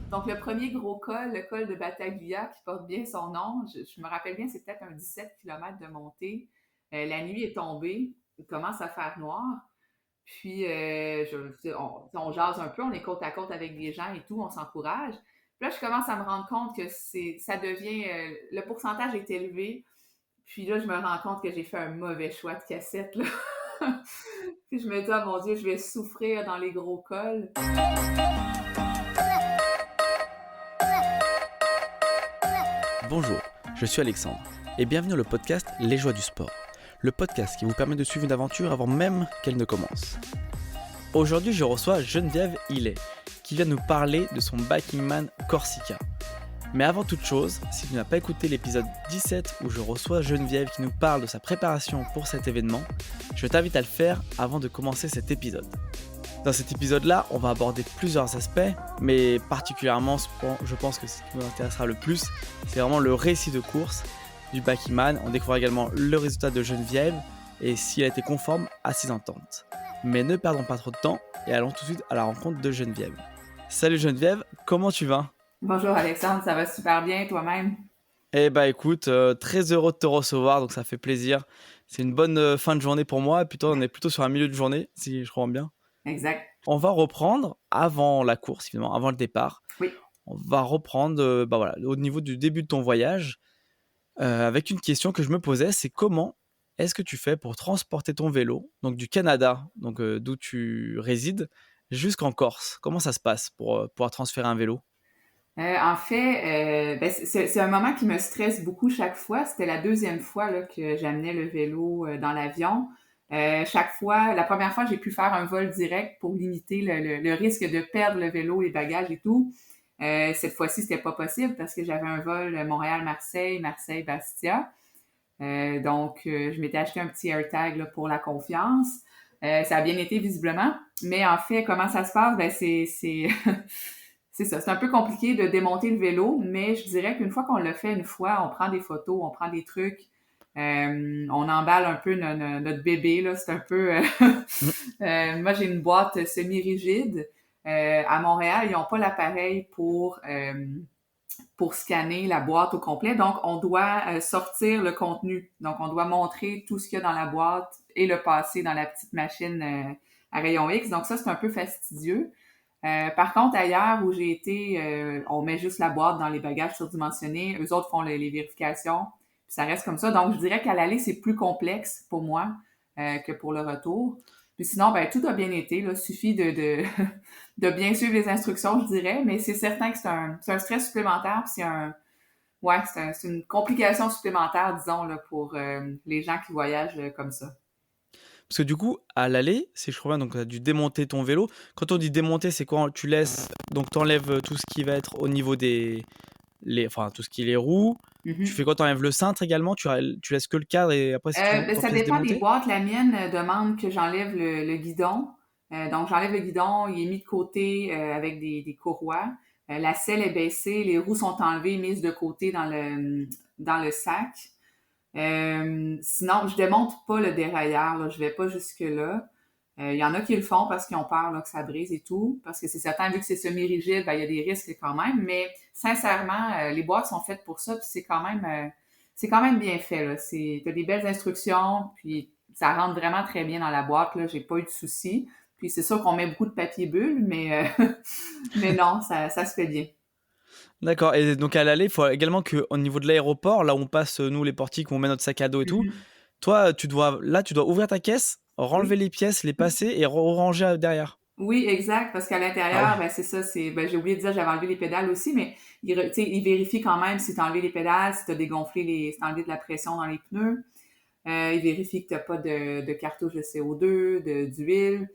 Donc, le premier gros col, le col de Battaglia, qui porte bien son nom, je me rappelle bien, c'est peut-être un 17 km de montée. La nuit est tombée, il commence à faire noir. Puis, on jase un peu, on est côte à côte avec des gens et tout, on s'encourage. Puis là, je commence à me rendre compte que ça devient, le pourcentage est élevé. Puis là, je me rends compte que j'ai fait un mauvais choix de cassette, là. Puis je me dis, oh mon Dieu, je vais souffrir dans les gros cols. Bonjour, je suis Alexandre et bienvenue dans le podcast Les Joies du Sport, le podcast qui vous permet de suivre une aventure avant même qu'elle ne commence. Aujourd'hui, je reçois Geneviève Hillet qui vient nous parler de son Bikingman Corsica. Mais avant toute chose, si tu n'as pas écouté l'épisode 17 où je reçois Geneviève qui nous parle de sa préparation pour cet événement, je t'invite à le faire avant de commencer cet épisode. Dans cet épisode-là, on va aborder plusieurs aspects, mais particulièrement, je pense que ce qui nous intéressera le plus, c'est vraiment le récit de course du Bikingman. On découvrira également le résultat de Geneviève et s'il a été conforme à ses attentes. Mais ne perdons pas trop de temps et allons tout de suite à la rencontre de Geneviève. Salut Geneviève, comment tu vas ? Bonjour Alexandre, ça va super bien, toi-même? Eh bah écoute, très heureux de te recevoir, donc ça fait plaisir. C'est une bonne fin de journée pour moi, et puis toi on est plutôt sur un milieu de journée, si je comprends bien. Exact. On va reprendre avant la course, évidemment, avant le départ. Oui. On va reprendre au niveau du début de ton voyage, avec une question que je me posais, c'est comment est-ce que tu fais pour transporter ton vélo, donc du Canada, donc d'où tu résides, jusqu'en Corse ? Comment ça se passe pour pouvoir transférer un vélo ? En fait, c'est un moment qui me stresse beaucoup chaque fois. C'était la deuxième fois là, que j'amenais le vélo dans l'avion. Chaque fois, la première fois, j'ai pu faire un vol direct pour limiter le risque de perdre le vélo, les bagages et tout. Cette fois-ci, c'était pas possible parce que j'avais un vol Montréal-Marseille, Marseille-Bastia. Donc, je m'étais acheté un petit AirTag là, pour la confiance. Ça a bien été visiblement. Mais en fait, comment ça se passe? C'est c'est ça. C'est un peu compliqué de démonter le vélo, mais je dirais qu'une fois qu'on l'a fait une fois, on prend des photos, on prend des trucs, on emballe un peu notre bébé, là. C'est un peu... moi, j'ai une boîte semi-rigide. À Montréal, ils n'ont pas l'appareil pour scanner la boîte au complet. Donc, on doit sortir le contenu. Donc, on doit montrer tout ce qu'il y a dans la boîte et le passer dans la petite machine à rayon X. Donc, ça, c'est un peu fastidieux. Par contre, ailleurs où j'ai été, on met juste la boîte dans les bagages surdimensionnés. Eux autres font les vérifications. Puis ça reste comme ça. Donc, je dirais qu'à l'aller, c'est plus complexe pour moi que pour le retour. Puis sinon, ben tout a bien été. Là, suffit de bien suivre les instructions, je dirais. Mais c'est certain que c'est un stress supplémentaire. Puis c'est une complication supplémentaire, disons, là, pour les gens qui voyagent comme ça. Parce que du coup, à l'aller, si je crois bien, donc tu as dû démonter ton vélo. Quand on dit démonter, c'est quoi ? Tu laisses, donc tu enlèves tout ce qui va être au niveau enfin tout ce qui est les roues. Tu Mm-hmm. fais quoi ? Tu enlèves le cintre également, tu laisses que le cadre et après c'est tout, Ça te laisses dépend des démonter ? boîtes. La mienne demande que j'enlève le guidon. Donc, j'enlève le guidon, il est mis de côté avec des courroies. La selle est baissée, les roues sont enlevées, mises de côté dans le sac. Sinon, je démonte pas le dérailleur, là, je vais pas jusque-là. Il y en a qui le font parce qu'ils ont peur là, que ça brise et tout, parce que c'est certain, vu que c'est semi-rigide, ben, il y a des risques quand même, mais sincèrement, les boîtes sont faites pour ça, puis c'est quand même bien fait, là. T'as des belles instructions, puis ça rentre vraiment très bien dans la boîte, là, j'ai pas eu de soucis. Puis c'est sûr qu'on met beaucoup de papier bulle, mais non, ça se fait bien. D'accord. Et donc à l'aller, il faut également qu'au niveau de l'aéroport, là où on passe, nous, les portiques, où on met notre sac à dos et tout, Mhm. toi, tu dois ouvrir ta caisse, renlever Oui. les pièces, les passer et ranger derrière. Oui, exact, parce qu'à Ah ouais. l'intérieur, ben c'est ça, j'ai oublié de dire, j'avais enlevé les pédales aussi, mais tu sais, il vérifie quand même si tu as enlevé les pédales, si tu as dégonflé si t'as enlevé de la pression dans les pneus. Il vérifie que tu n'as pas de cartouche de CO2, d'huile.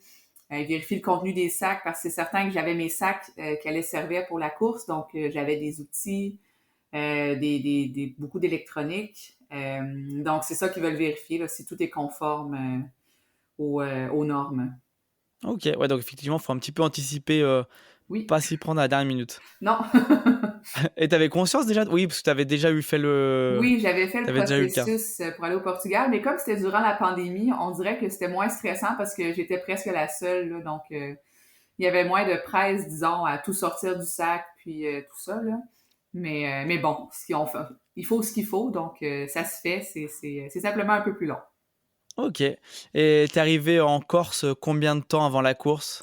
Il vérifie le contenu des sacs parce que c'est certain que j'avais mes sacs qui allaient servir pour la course, donc j'avais des outils, beaucoup d'électronique. Donc c'est ça qu'ils veulent vérifier, là, si tout est conforme aux normes. Ok, ouais, donc effectivement, il faut un petit peu anticiper, Oui. pas s'y prendre à la dernière minute. Non. Et t'avais conscience déjà ? Oui, parce que t'avais déjà eu fait le... Oui, j'avais fait le T'avais déjà eu le cas. processus pour aller au Portugal, mais comme c'était durant la pandémie, on dirait que c'était moins stressant parce que j'étais presque la seule, là, donc il y avait moins de presse, disons, à tout sortir du sac puis tout ça, là. Mais bon, il faut ce qu'il faut, donc ça se fait. C'est simplement un peu plus long. Ok. Et t'es arrivé en Corse combien de temps avant la course?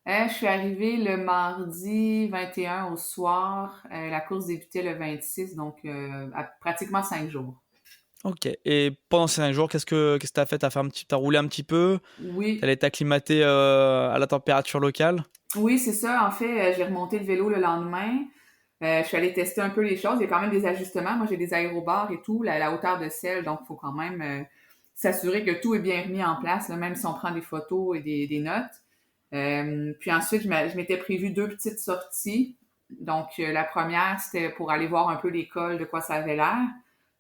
Je suis arrivée le mardi 21 au soir. La course débutait le 26, donc à pratiquement 5 jours. Ok. Et pendant ces 5 jours, qu'est-ce que t'as fait? T'as roulé un petit peu? Oui, T'allais t'acclimater à la température locale? oui, c'est ça. En fait, j'ai remonté le vélo le lendemain. Je suis allée tester un peu les choses. Il y a quand même des ajustements. Moi, j'ai des aérobars et tout, la hauteur de selle, donc il faut quand même s'assurer que tout est bien remis en place, là, même si on prend des photos et des notes. Puis ensuite, je m'étais prévu 2 petites sorties. Donc, la première, c'était pour aller voir un peu l'école, de quoi ça avait l'air.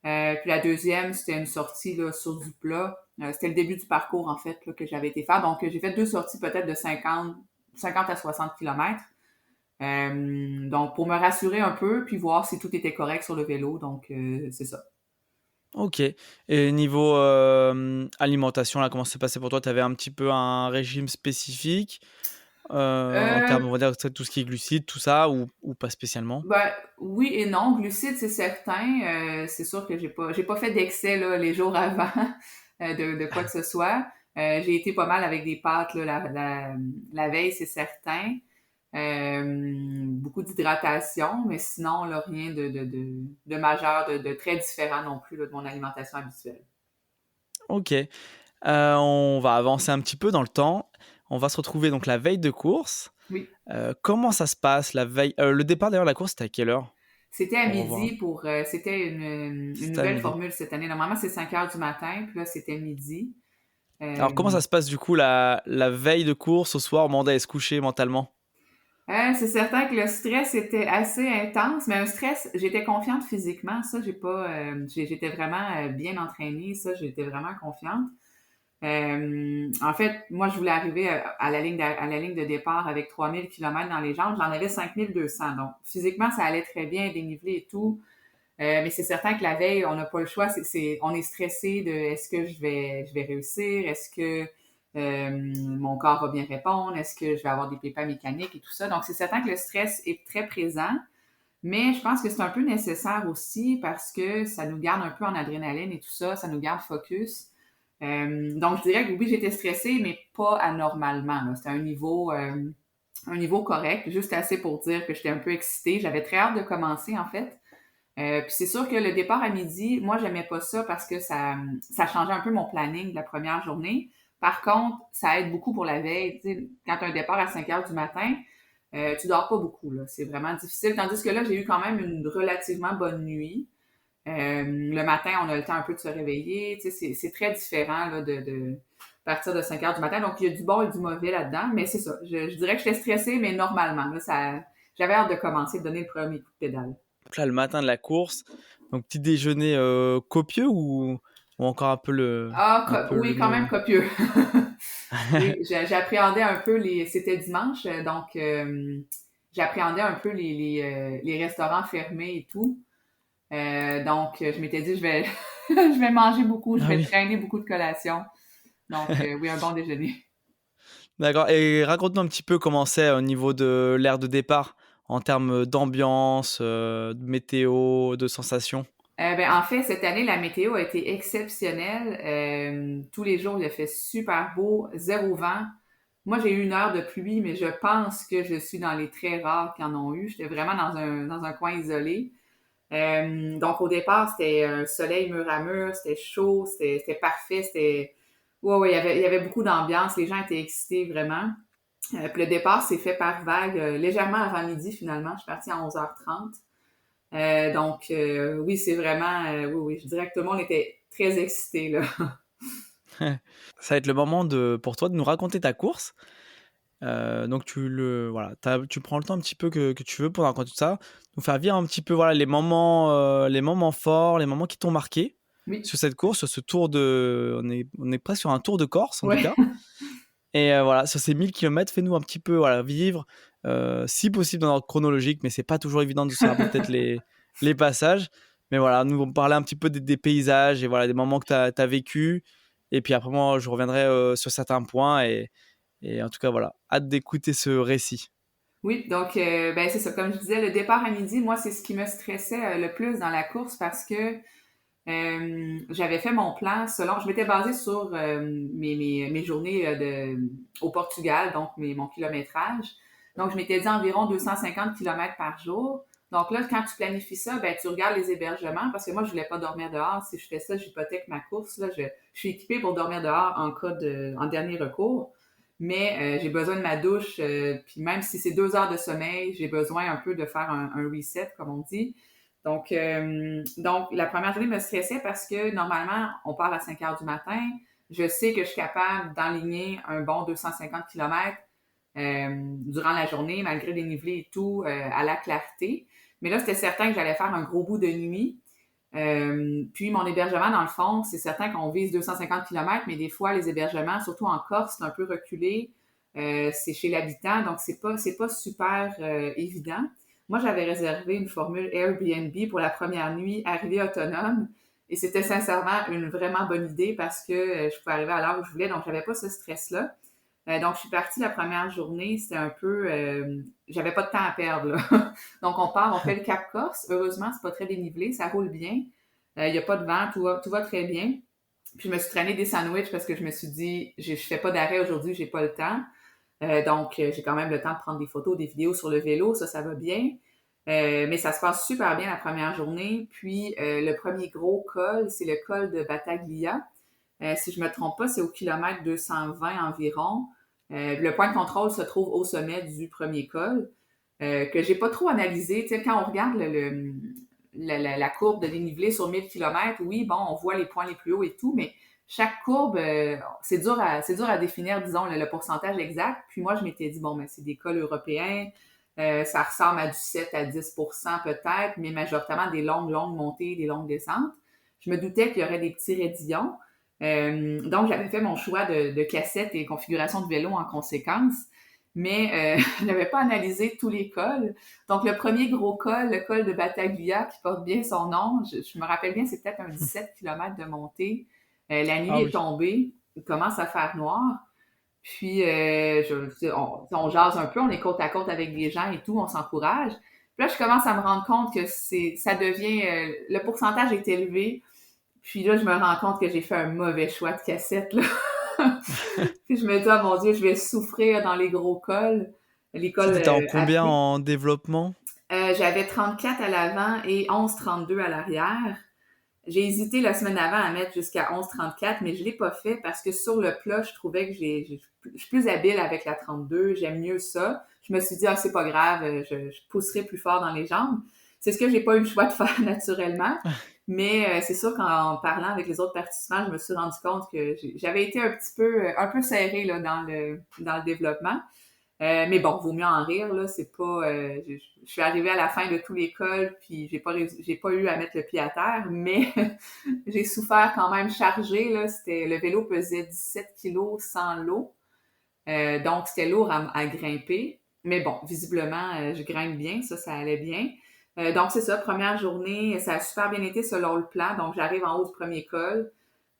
Puis la deuxième, c'était une sortie là, sur du plat. C'était le début du parcours, en fait, là, que j'avais été faire. Donc, j'ai fait 2 sorties peut-être de 50 à 60 kilomètres. Donc, pour me rassurer un peu, puis voir si tout était correct sur le vélo. Donc, c'est ça. Ok. Et niveau alimentation, là, comment ça s'est passé pour toi? T'avais un petit peu un régime spécifique en Euh, termes, on va dire, tout ce qui est glucides, tout ça, ou pas spécialement? Ben, oui et non. Glucides, c'est certain. C'est sûr que j'ai pas fait d'excès là, les jours avant de quoi que ce soit. J'ai été pas mal avec des pâtes là, la veille, c'est certain. Beaucoup d'hydratation, mais sinon, là, rien de majeur, de très différent non plus là, de mon alimentation habituelle. Ok. On va avancer un petit peu dans le temps. On va se retrouver donc la veille de course. Oui. Comment ça se passe la veille? Le départ d'ailleurs, la course, c'était à quelle heure? C'était à Pour revoir. midi c'était une C'était à nouvelle midi. formule cette année. Normalement, c'est 5 heures du matin, puis là, c'était midi. Alors comment Euh, ça se passe du coup la veille de course au soir, au moment d'aller se coucher mentalement? c'est certain que le stress était assez intense, mais un stress, j'étais confiante physiquement, ça, j'étais vraiment bien entraînée, ça, j'étais vraiment confiante. En fait, moi, je voulais arriver à la ligne de départ avec 3000 kilomètres dans les jambes, j'en avais 5200, donc physiquement, ça allait très bien, dénivelé et tout. Mais c'est certain que la veille, on n'a pas le choix. On est stressé de est-ce que je vais réussir? Est-ce que mon corps va bien répondre? Est-ce que je vais avoir des pépins mécaniques et tout ça? Donc, c'est certain que le stress est très présent, mais je pense que c'est un peu nécessaire aussi parce que ça nous garde un peu en adrénaline et tout ça, ça nous garde focus. Donc, je dirais que oui, j'étais stressée, mais pas anormalement, là. C'était un niveau correct, juste assez pour dire que j'étais un peu excitée. J'avais très hâte de commencer, en fait. Puis c'est sûr que le départ à midi, moi, j'aimais pas ça parce que ça changeait un peu mon planning de la première journée. Par contre, ça aide beaucoup pour la veille. Tu sais, quand tu as un départ à 5 heures du matin, tu dors pas beaucoup, là. C'est vraiment difficile. Tandis que là, j'ai eu quand même une relativement bonne nuit. Le matin, on a le temps un peu de se réveiller. Tu sais, c'est très différent là, de partir de 5 heures du matin. Donc, il y a du bon et du mauvais là-dedans. Mais c'est ça. Je dirais que j'étais stressée, mais normalement. Là, j'avais hâte de commencer, de donner le premier coup de pédale. Donc là, le matin de la course, donc petit déjeuner copieux ou encore un peu le Oui, quand même mollo? copieux. Oui, j'appréhendais un peu c'était dimanche, donc j'appréhendais un peu les restaurants fermés et tout. Donc, je m'étais dit, je vais manger beaucoup, je Ah vais oui, traîner beaucoup de collations. Donc, oui, un bon déjeuner. d'accord. Et raconte-nous un petit peu comment c'est au niveau de l'aire de départ, en termes d'ambiance, de météo, de sensations. Ben, en fait, cette année, la météo a été exceptionnelle. Tous les jours, il a fait super beau, zéro vent. Moi, j'ai eu une heure de pluie, mais je pense que je suis dans les très rares qui en ont eu. J'étais vraiment dans un coin isolé. Donc, au départ, c'était un soleil mur à mur, c'était chaud, c'était parfait, Ouais, ouais, il y avait beaucoup d'ambiance, les gens étaient excités vraiment. Puis le départ s'est fait par vague, légèrement avant midi finalement. Je suis partie à 11h30. Donc, oui, c'est vraiment, oui, oui, je dirais que tout le monde était très excité, là. Ça va être le moment pour toi de nous raconter ta course. Donc voilà, tu prends le temps un petit peu que tu veux pour nous raconter tout ça, nous faire vivre un petit peu voilà, les moments forts, les moments qui t'ont marqué Oui, sur cette course, sur ce on est presque sur un tour de Corse en tout ouais. cas. Et voilà, sur ces 1000 kilomètres, fais-nous un petit peu voilà, vivre, si possible dans l'ordre chronologique, mais c'est pas toujours évident de se rappeler peut-être les passages. Mais voilà, nous parler un petit peu des paysages et voilà, des moments que tu as vécu. Et puis après, moi, je reviendrai sur certains points. Et en tout cas, voilà, hâte d'écouter ce récit. Oui, donc ben c'est ça. Comme je disais, le départ à midi, moi, c'est ce qui me stressait le plus dans la course parce que j'avais fait mon plan selon. Je m'étais basée sur mes journées au Portugal, donc mon kilométrage. Donc, je m'étais dit environ 250 kilomètres par jour. Donc là, quand tu planifies ça, ben tu regardes les hébergements parce que moi, je voulais pas dormir dehors. Si je fais ça, j'hypothèque ma course. Là, je suis équipée pour dormir dehors en dernier recours. Mais j'ai besoin de ma douche, puis même si c'est 2 heures de sommeil, j'ai besoin un peu de faire un reset, comme on dit. Donc, la première journée me stressait parce que normalement, on part à 5 heures du matin. Je sais que je suis capable d'enligner un bon 250 kilomètres durant la journée, malgré les nivelés et tout, à la clarté. Mais là, c'était certain que j'allais faire un gros bout de nuit. Puis mon hébergement, dans le fond, c'est certain qu'on vise 250 kilomètres, mais des fois, les hébergements, surtout en Corse, c'est un peu reculé. C'est chez l'habitant, donc c'est pas super évident. Moi, j'avais réservé une formule Airbnb pour la première nuit, arrivée autonome, et c'était sincèrement une vraiment bonne idée parce que je pouvais arriver à l'heure où je voulais, donc j'avais pas ce stress-là. Donc, je suis partie la première journée, c'était un peu... j'avais pas de temps à perdre, là. Donc, on part, on fait le Cap Corse. Heureusement, c'est pas très dénivelé, ça roule bien. Il n'y a pas de vent, tout va très bien. Puis, je me suis traîné des sandwichs parce que je me suis dit, je fais pas d'arrêt aujourd'hui, j'ai pas le temps. Donc, j'ai quand même le temps de prendre des photos, des vidéos sur le vélo, ça va bien. Mais ça se passe super bien la première journée. Puis, le premier gros col, c'est le col de Battaglia. Si je me trompe pas, c'est au kilomètre 220 environ. Le point de contrôle se trouve au sommet du premier col, que j'ai pas trop analysé. Tu sais, quand on regarde la courbe de dénivelé sur 1000 kilomètres, oui, bon, on voit les points les plus hauts et tout, mais chaque courbe, c'est dur à définir, disons, le pourcentage exact. Puis moi, je m'étais dit, bon, mais c'est des cols européens, ça ressemble à du 7 à 10% peut-être, mais majoritairement des longues, longues montées, des longues descentes. Je me doutais qu'il y aurait des petits raidillons. Donc, j'avais fait mon choix de cassette et configuration de vélo en conséquence, mais je n'avais pas analysé tous les cols. Donc, le premier gros col, le col de Battaglia, qui porte bien son nom, je me rappelle bien, c'est peut-être un 17 km de montée. La nuit Ah est oui. tombée, il commence à faire noir. Puis, on jase un peu, on est côte à côte avec des gens et tout, on s'encourage. Puis là, je commence à me rendre compte que ça devient, le pourcentage est élevé. Puis là, je me rends compte que j'ai fait un mauvais choix de cassette, là. Puis je me dis, oh mon Dieu, je vais souffrir dans les gros cols. Les Ça, cols t'étais en à combien pied. en développement? J'avais 34 à l'avant et 11,32 à l'arrière. J'ai hésité la semaine avant à mettre jusqu'à 11,34, mais je l'ai pas fait parce que sur le plat, je trouvais que je suis plus habile avec la 32. J'aime mieux ça. Je me suis dit, ah, c'est pas grave, je pousserai plus fort dans les jambes. C'est ce que j'ai pas eu le choix de faire naturellement. Mais c'est sûr qu'en parlant avec les autres participants, je me suis rendu compte que j'avais été un peu serrée là, dans le développement. Mais bon, vaut mieux en rire, là. C'est pas. Je suis arrivée à la fin de tout l'école, puis j'ai pas eu à mettre le pied à terre, mais j'ai souffert quand même chargé, là. Le vélo pesait 17 kilos sans l'eau. Donc, c'était lourd à grimper. Mais bon, visiblement, je grimpe bien, ça allait bien. Donc, c'est ça, première journée, ça a super bien été selon le plan. Donc, j'arrive en haut du premier col.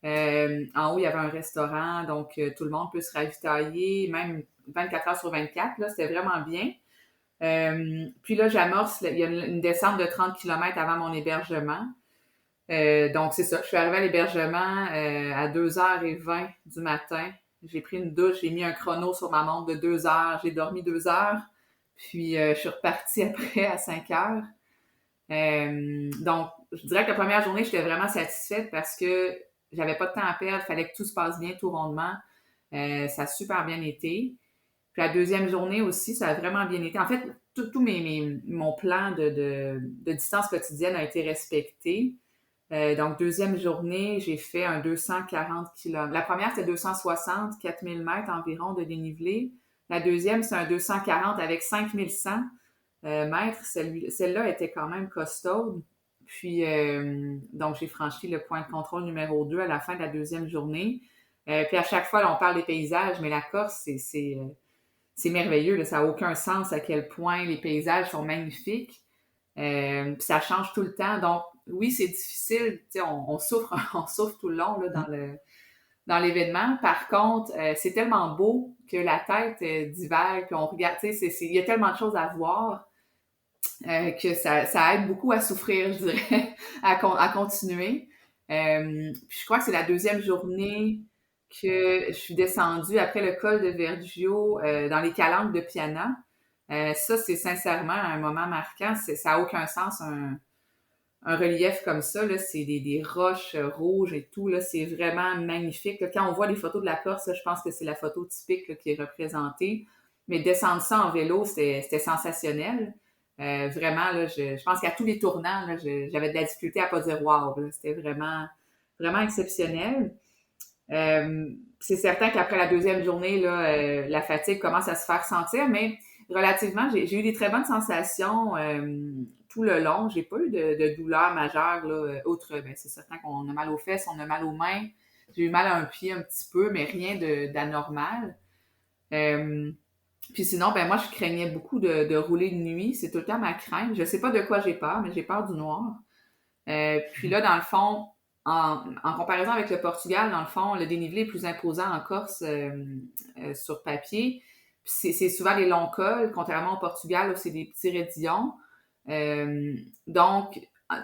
En haut, il y avait un restaurant, donc tout le monde peut se ravitailler, même 24 heures sur 24, là, c'était vraiment bien. Puis là, j'amorce, il y a une descente de 30 kilomètres avant mon hébergement. Donc, c'est ça, je suis arrivée à l'hébergement à 2h20 du matin. J'ai pris une douche, j'ai mis un chrono sur ma montre de 2 heures, j'ai dormi 2 heures, puis je suis repartie après à 5 heures. Donc, je dirais que la première journée, j'étais vraiment satisfaite parce que j'avais pas de temps à perdre, il fallait que tout se passe bien, tout rondement. Ça a super bien été. Puis la deuxième journée aussi, ça a vraiment bien été. En fait, tout mon plan de distance quotidienne a été respecté. Donc, deuxième journée, j'ai fait un 240 km. La première, c'était 260, 4000 mètres environ de dénivelé. La deuxième, c'est un 240 avec 5100 mètres. Celle-là était quand même costaude. Puis, donc, j'ai franchi le point de contrôle numéro 2 à la fin de la deuxième journée. Puis, à chaque fois, là, on parle des paysages, mais la Corse, c'est merveilleux. Là. Ça n'a aucun sens à quel point les paysages sont magnifiques. Puis ça change tout le temps. Donc, oui, c'est difficile. Tu sais, on souffre, on souffre tout le long là, dans l'événement. Par contre, c'est tellement beau que la tête divague, puis on regarde, tu sais, il y a tellement de choses à voir que ça aide beaucoup à souffrir, je dirais, à continuer. Puis je crois que c'est la deuxième journée que je suis descendue après le col de Vergio dans les calanques de Piana. Ça, c'est sincèrement un moment marquant. Ça n'a aucun sens, un relief comme ça. Là, c'est des roches rouges et tout. Là, c'est vraiment magnifique. Là, quand on voit les photos de la Corse, là, je pense que c'est la photo typique là, qui est représentée. Mais descendre ça en vélo, c'était sensationnel. Vraiment, là, je pense qu'à tous les tournants, là, j'avais de la difficulté à pas dire wow. Là, c'était vraiment, vraiment exceptionnel. C'est certain qu'après la deuxième journée, là, la fatigue commence à se faire sentir, mais relativement, j'ai eu des très bonnes sensations tout le long. J'ai pas eu de douleur majeure, là, outre, ben, c'est certain qu'on a mal aux fesses, on a mal aux mains. J'ai eu mal à un pied un petit peu, mais rien d'anormal. Euh, Puis sinon, ben moi, je craignais beaucoup de rouler de nuit. C'est tout le temps ma crainte. Je sais pas de quoi j'ai peur, mais j'ai peur du noir. Puis là, dans le fond, en comparaison avec le Portugal, dans le fond, le dénivelé est plus imposant en Corse sur papier. Puis c'est souvent les longs cols, contrairement au Portugal où c'est des petits raidillons. Donc,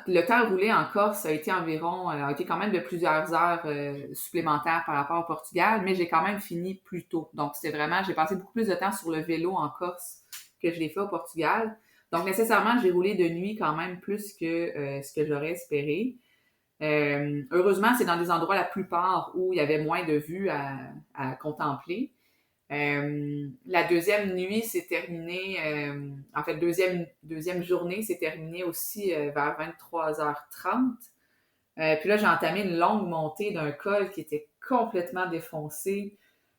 le temps roulé en Corse a été quand même de plusieurs heures supplémentaires par rapport au Portugal, mais j'ai quand même fini plus tôt. Donc, c'est vraiment, j'ai passé beaucoup plus de temps sur le vélo en Corse que je l'ai fait au Portugal. Donc, nécessairement, j'ai roulé de nuit quand même plus que ce que j'aurais espéré. Heureusement, c'est dans des endroits la plupart où il y avait moins de vues à contempler. La deuxième nuit s'est terminée, en fait, deuxième journée s'est terminée aussi vers 23h30. Puis là, j'ai entamé une longue montée d'un col qui était complètement défoncé.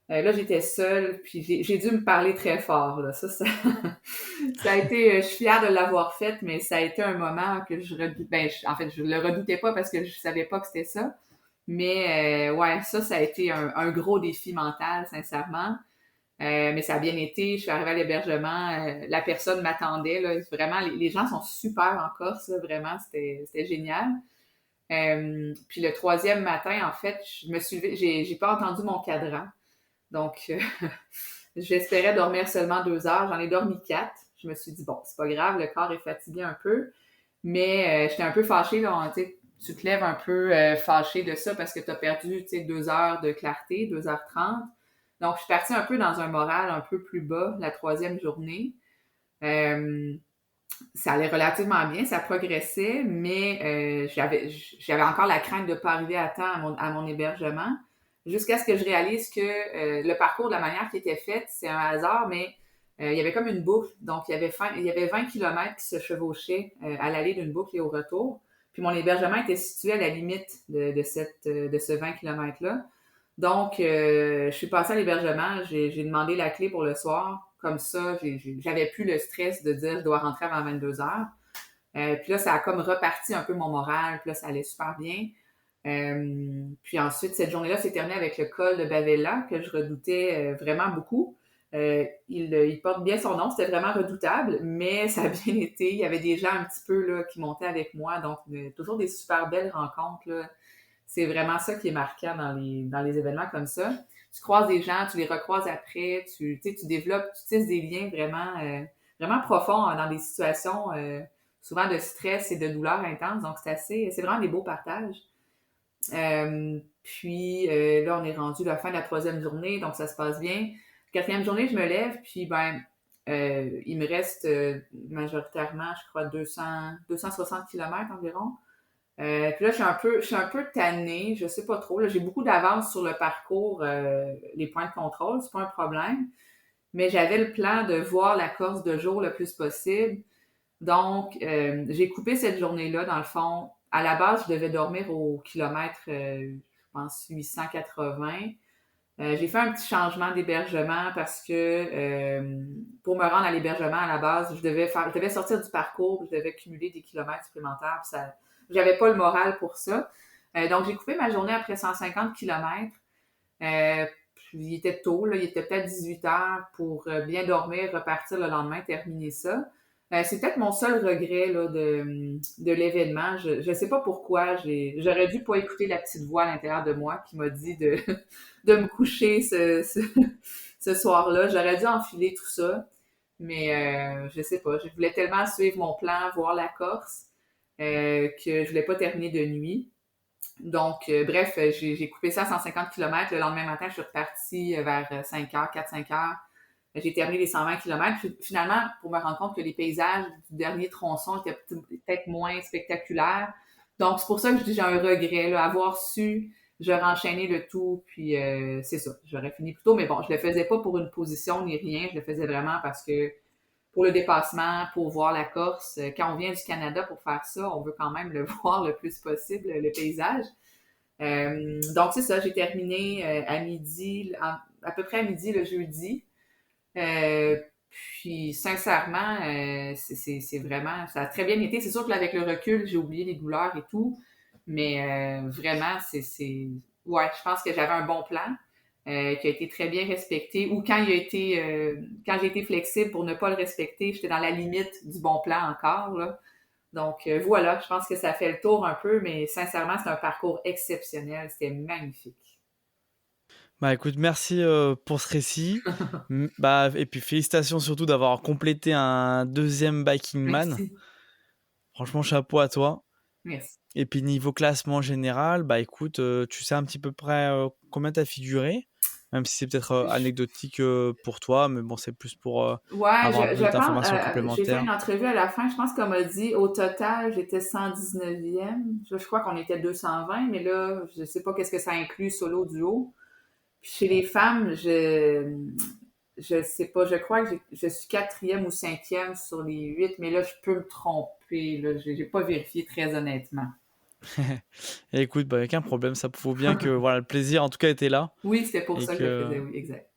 Là, j'étais seule, puis j'ai dû me parler très fort. Là. Ça a été, je suis fière de l'avoir fait, mais ça a été un moment que je redoutais. Ben, en fait, je le redoutais pas parce que je savais pas que c'était ça. Mais ouais, ça a été un gros défi mental, sincèrement. Mais ça a bien été. Je suis arrivée à l'hébergement. La personne m'attendait. Là, vraiment, les gens sont super en Corse. Là, vraiment, c'était génial. Puis le troisième matin, en fait, je me suis levée. J'ai pas entendu mon cadran. Donc, j'espérais dormir seulement 2 heures. J'en ai dormi 4. Je me suis dit, bon, c'est pas grave, le corps est fatigué un peu. Mais j'étais un peu fâchée. Là, tu te lèves un peu fâché de ça parce que tu as perdu 2 heures de clarté, 2h30. Donc, je suis partie un peu dans un moral un peu plus bas la troisième journée. Euh, Ça allait relativement bien, ça progressait, mais j'avais encore la crainte de ne pas arriver à temps à mon hébergement, jusqu'à ce que je réalise que le parcours de la manière qui était faite, c'est un hasard, mais il y avait comme une boucle. Donc, il y avait 20 kilomètres qui se chevauchaient à l'aller d'une boucle et au retour. Puis mon hébergement était situé à la limite de ce 20 kilomètres-là. Donc, je suis passée à l'hébergement, j'ai demandé la clé pour le soir. Comme ça, j'avais plus le stress de dire je dois rentrer avant 22 heures. Puis là, ça a comme reparti un peu mon moral. Puis là, ça allait super bien. Puis ensuite, cette journée-là s'est terminée avec le col de Bavella que je redoutais vraiment beaucoup. Il porte bien son nom, c'était vraiment redoutable, mais ça a bien été. Il y avait des gens un petit peu là, qui montaient avec moi, donc toujours des super belles rencontres. Là. C'est vraiment ça qui est marquant dans les événements comme ça. Tu croises des gens, tu les recroises après, tu développes, tu tisses des liens vraiment, vraiment profonds dans des situations souvent de stress et de douleur intense. Donc, c'est vraiment des beaux partages. Puis là, on est rendu à la fin de la troisième journée, donc ça se passe bien. Quatrième journée, je me lève, puis ben, il me reste majoritairement, je crois, 260 km environ. Puis là, je suis un peu tannée, je sais pas trop. Là, j'ai beaucoup d'avance sur le parcours, les points de contrôle, c'est pas un problème. Mais j'avais le plan de voir la Corse de jour le plus possible. Donc, j'ai coupé cette journée-là, dans le fond. À la base, je devais dormir au kilomètre, je pense, 880. J'ai fait un petit changement d'hébergement parce que pour me rendre à l'hébergement à la base, je devais sortir du parcours, je devais cumuler des kilomètres supplémentaires. Puis j'avais pas le moral pour ça. Donc, j'ai coupé ma journée après 150 kilomètres. Puis il était tôt, là, il était peut-être 18 heures pour bien dormir, repartir le lendemain, terminer ça. C'est peut-être mon seul regret là, de l'événement. Je sais pas pourquoi. J'aurais dû pas écouter la petite voix à l'intérieur de moi qui m'a dit de me coucher ce soir-là. J'aurais dû enfiler tout ça. Mais je sais pas. Je voulais tellement suivre mon plan, voir la Corse, que je voulais pas terminer de nuit. Donc, bref, j'ai coupé ça à 150 km. Le lendemain matin, je suis repartie vers 5 heures, 4-5 heures. J'ai terminé les 120 km. Puis, finalement, pour me rendre compte que les paysages du dernier tronçon étaient peut-être moins spectaculaires. Donc, c'est pour ça que je dis j'ai un regret, là, avoir su, j'aurais enchaîné le tout, puis c'est ça, j'aurais fini plus tôt. Mais bon, je le faisais pas pour une position ni rien, je le faisais vraiment parce que pour le dépassement, pour voir la Corse, quand on vient du Canada pour faire ça, on veut quand même le voir le plus possible, le paysage. Donc, c'est ça, j'ai terminé à midi, à peu près à midi le jeudi. Euh, Puis, sincèrement, c'est vraiment, ça a très bien été. C'est sûr que là, avec le recul, j'ai oublié les douleurs et tout, mais vraiment, ouais, je pense que j'avais un bon plan qui a été très bien respecté. Ou quand j'ai été flexible pour ne pas le respecter, j'étais dans la limite du bon plan encore, là. Donc, voilà, je pense que ça fait le tour un peu, mais sincèrement, c'est un parcours exceptionnel. C'était magnifique. Bah écoute, merci pour ce récit. Bah, et puis félicitations surtout d'avoir complété un deuxième Biking Man. Merci. Franchement, chapeau à toi. Merci. Et puis niveau classement général, bah écoute, tu sais un petit peu près combien t'as figuré, même si c'est peut-être Je- anecdotique pour toi, mais bon, c'est plus pour Ouais, avoir un peu je pense, d'informations j'ai fait complémentaires. une entrevue à la fin, je pense qu'on m'a dit, au total, j'étais 119e. Je crois qu'on était 220, mais là, je sais pas qu'est-ce que ça inclut solo duo. Puis chez les femmes, je sais pas, je crois que je suis quatrième ou cinquième sur les 8, mais là, je peux me tromper, là, j'ai pas vérifié très honnêtement. Et écoute, bah, aucun problème, ça prouve bien que voilà, le plaisir en tout cas était là. Oui, c'était pour Et ça que je le que faisais, oui, exact.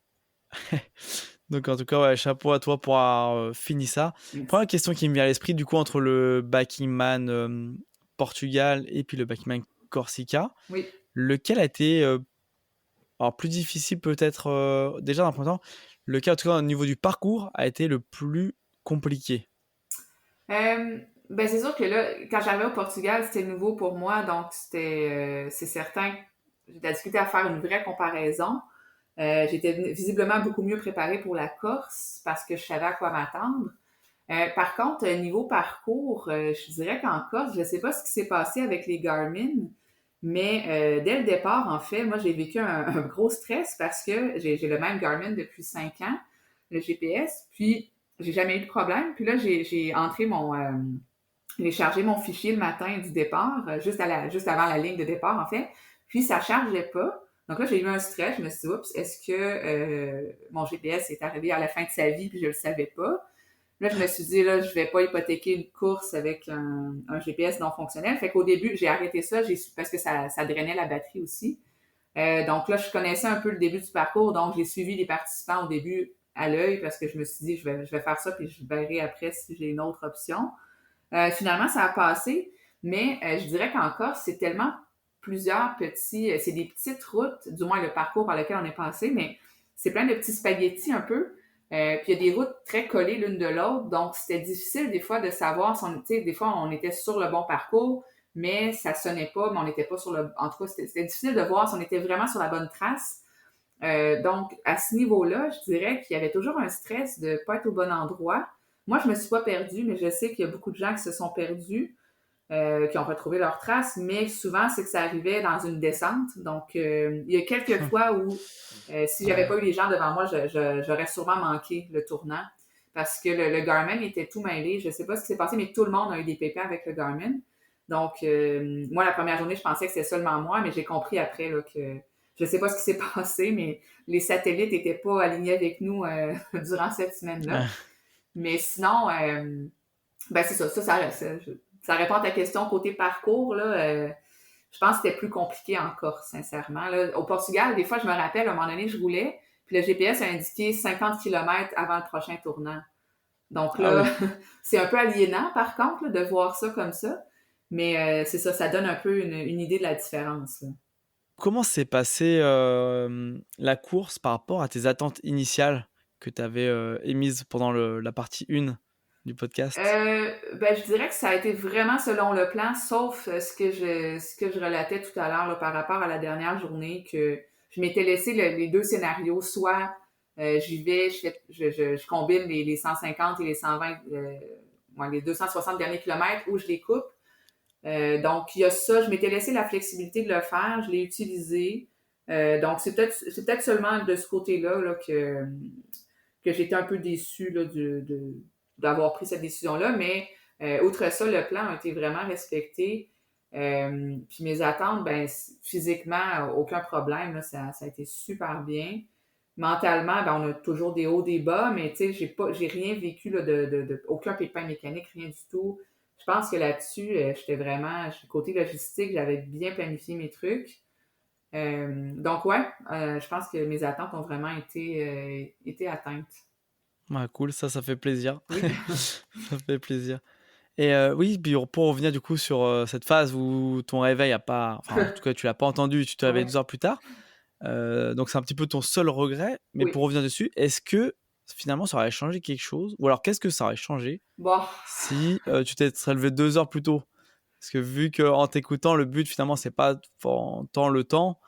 donc en tout cas, ouais, chapeau à toi pour avoir fini ça. Merci. Première question qui me vient à l'esprit, du coup, entre le Backing Man Portugal et puis le Backing Man Corsica, Oui. lequel a été alors plus difficile peut-être déjà dans un premier temps, lequel en tout cas au niveau du parcours a été le plus compliqué? Ben c'est sûr que là, quand j'arrivais au Portugal, c'était nouveau pour moi, donc c'est certain que j'ai de la difficulté à faire une vraie comparaison. J'étais visiblement beaucoup mieux préparée pour la Corse parce que je savais à quoi m'attendre. Par contre, niveau parcours, je dirais qu'en Corse, je ne sais pas ce qui s'est passé avec les Garmin, mais dès le départ, en fait, moi, j'ai vécu un gros stress parce que j'ai le même Garmin depuis 5 ans, le GPS, puis j'ai jamais eu de problème. Puis là, j'ai entré j'ai chargé mon fichier le matin du départ, juste avant la ligne de départ, en fait, puis ça chargeait pas. Donc là, j'ai eu un stress, je me suis dit, oups, est-ce que mon GPS est arrivé à la fin de sa vie puis je le savais pas? Là, je me suis dit, là, je vais pas hypothéquer une course avec un GPS non fonctionnel. Fait qu'au début, j'ai arrêté ça parce que ça drainait la batterie aussi. Donc là, je connaissais un peu le début du parcours, donc j'ai suivi les participants au début à l'œil parce que je me suis dit, je vais faire ça puis je verrai après si j'ai une autre option. Finalement, ça a passé, mais je dirais qu'en Corse, c'est tellement plusieurs c'est des petites routes, du moins le parcours par lequel on est passé, mais c'est plein de petits spaghettis un peu. Puis il y a des routes très collées l'une de l'autre, donc c'était difficile des fois de savoir si on, tu sais, des fois on était sur le bon parcours, mais ça sonnait pas, mais on n'était pas sur le, en tout cas c'était difficile de voir si on était vraiment sur la bonne trace. Donc à ce niveau-là, je dirais qu'il y avait toujours un stress de pas être au bon endroit. Moi, je me suis pas perdue, mais je sais qu'il y a beaucoup de gens qui se sont perdus, qui ont retrouvé leurs traces, mais souvent, c'est que ça arrivait dans une descente. Donc, il y a quelques fois où, si j'avais pas eu les gens devant moi, j'aurais sûrement manqué le tournant parce que le Garmin était tout mêlé. Je sais pas ce qui s'est passé, mais tout le monde a eu des pépins avec le Garmin. Donc, moi, la première journée, je pensais que c'était seulement moi, mais j'ai compris après là, que je sais pas ce qui s'est passé, mais les satellites étaient pas alignés avec nous durant cette semaine-là. Mais sinon, ben c'est ça, ça répond à ta question côté parcours, là. Je pense que c'était plus compliqué en Corse, sincèrement. Là. Au Portugal, des fois, je me rappelle, à un moment donné, je roulais, puis le GPS a indiqué 50 km avant le prochain tournant. Donc Ah là, oui. c'est un peu aliénant, par contre, là, de voir ça comme ça. Mais c'est ça, ça donne un peu une idée de la différence. Là. Comment s'est passée la course par rapport à tes attentes initiales que tu avais émises pendant la partie 1? du podcast? Ben, je dirais que ça a été vraiment selon le plan, sauf ce que je relatais tout à l'heure là, par rapport à la dernière journée, que je m'étais laissé les deux scénarios, soit j'y vais, je combine les 150 et les 120, ouais, les 260 derniers kilomètres, ou je les coupe. Donc, il y a ça, je m'étais laissé la flexibilité de le faire, je l'ai utilisé. Donc, c'est peut-être seulement de ce côté-là là, que j'étais un peu déçue là, d'avoir pris cette décision-là, mais outre ça, le plan a été vraiment respecté. Puis mes attentes, ben, physiquement, aucun problème, là, ça a été super bien. Mentalement, ben, on a toujours des hauts, des bas, mais tu sais, j'ai rien vécu là, aucun pépin mécanique, rien du tout. Je pense que là-dessus, j'étais vraiment, côté logistique, j'avais bien planifié mes trucs. Donc ouais, je pense que mes attentes ont vraiment été atteintes. Ouais, cool, ça fait plaisir. Oui. Ça fait plaisir. Et oui, puis pour revenir du coup sur, cette phase où ton réveil a pas enfin, en tout cas, tu l'as pas entendu, tu te réveilles Ouais. 2 heures plus tard, donc c'est un petit peu ton seul regret. Mais pour Oui. revenir dessus, est-ce que finalement ça aurait changé quelque chose? Ou alors qu'est-ce que ça aurait changé Bon. si, tu serais levé 2 heures plus tôt? Parce que vu qu'en t'écoutant, le but finalement c'est pas tant le temps,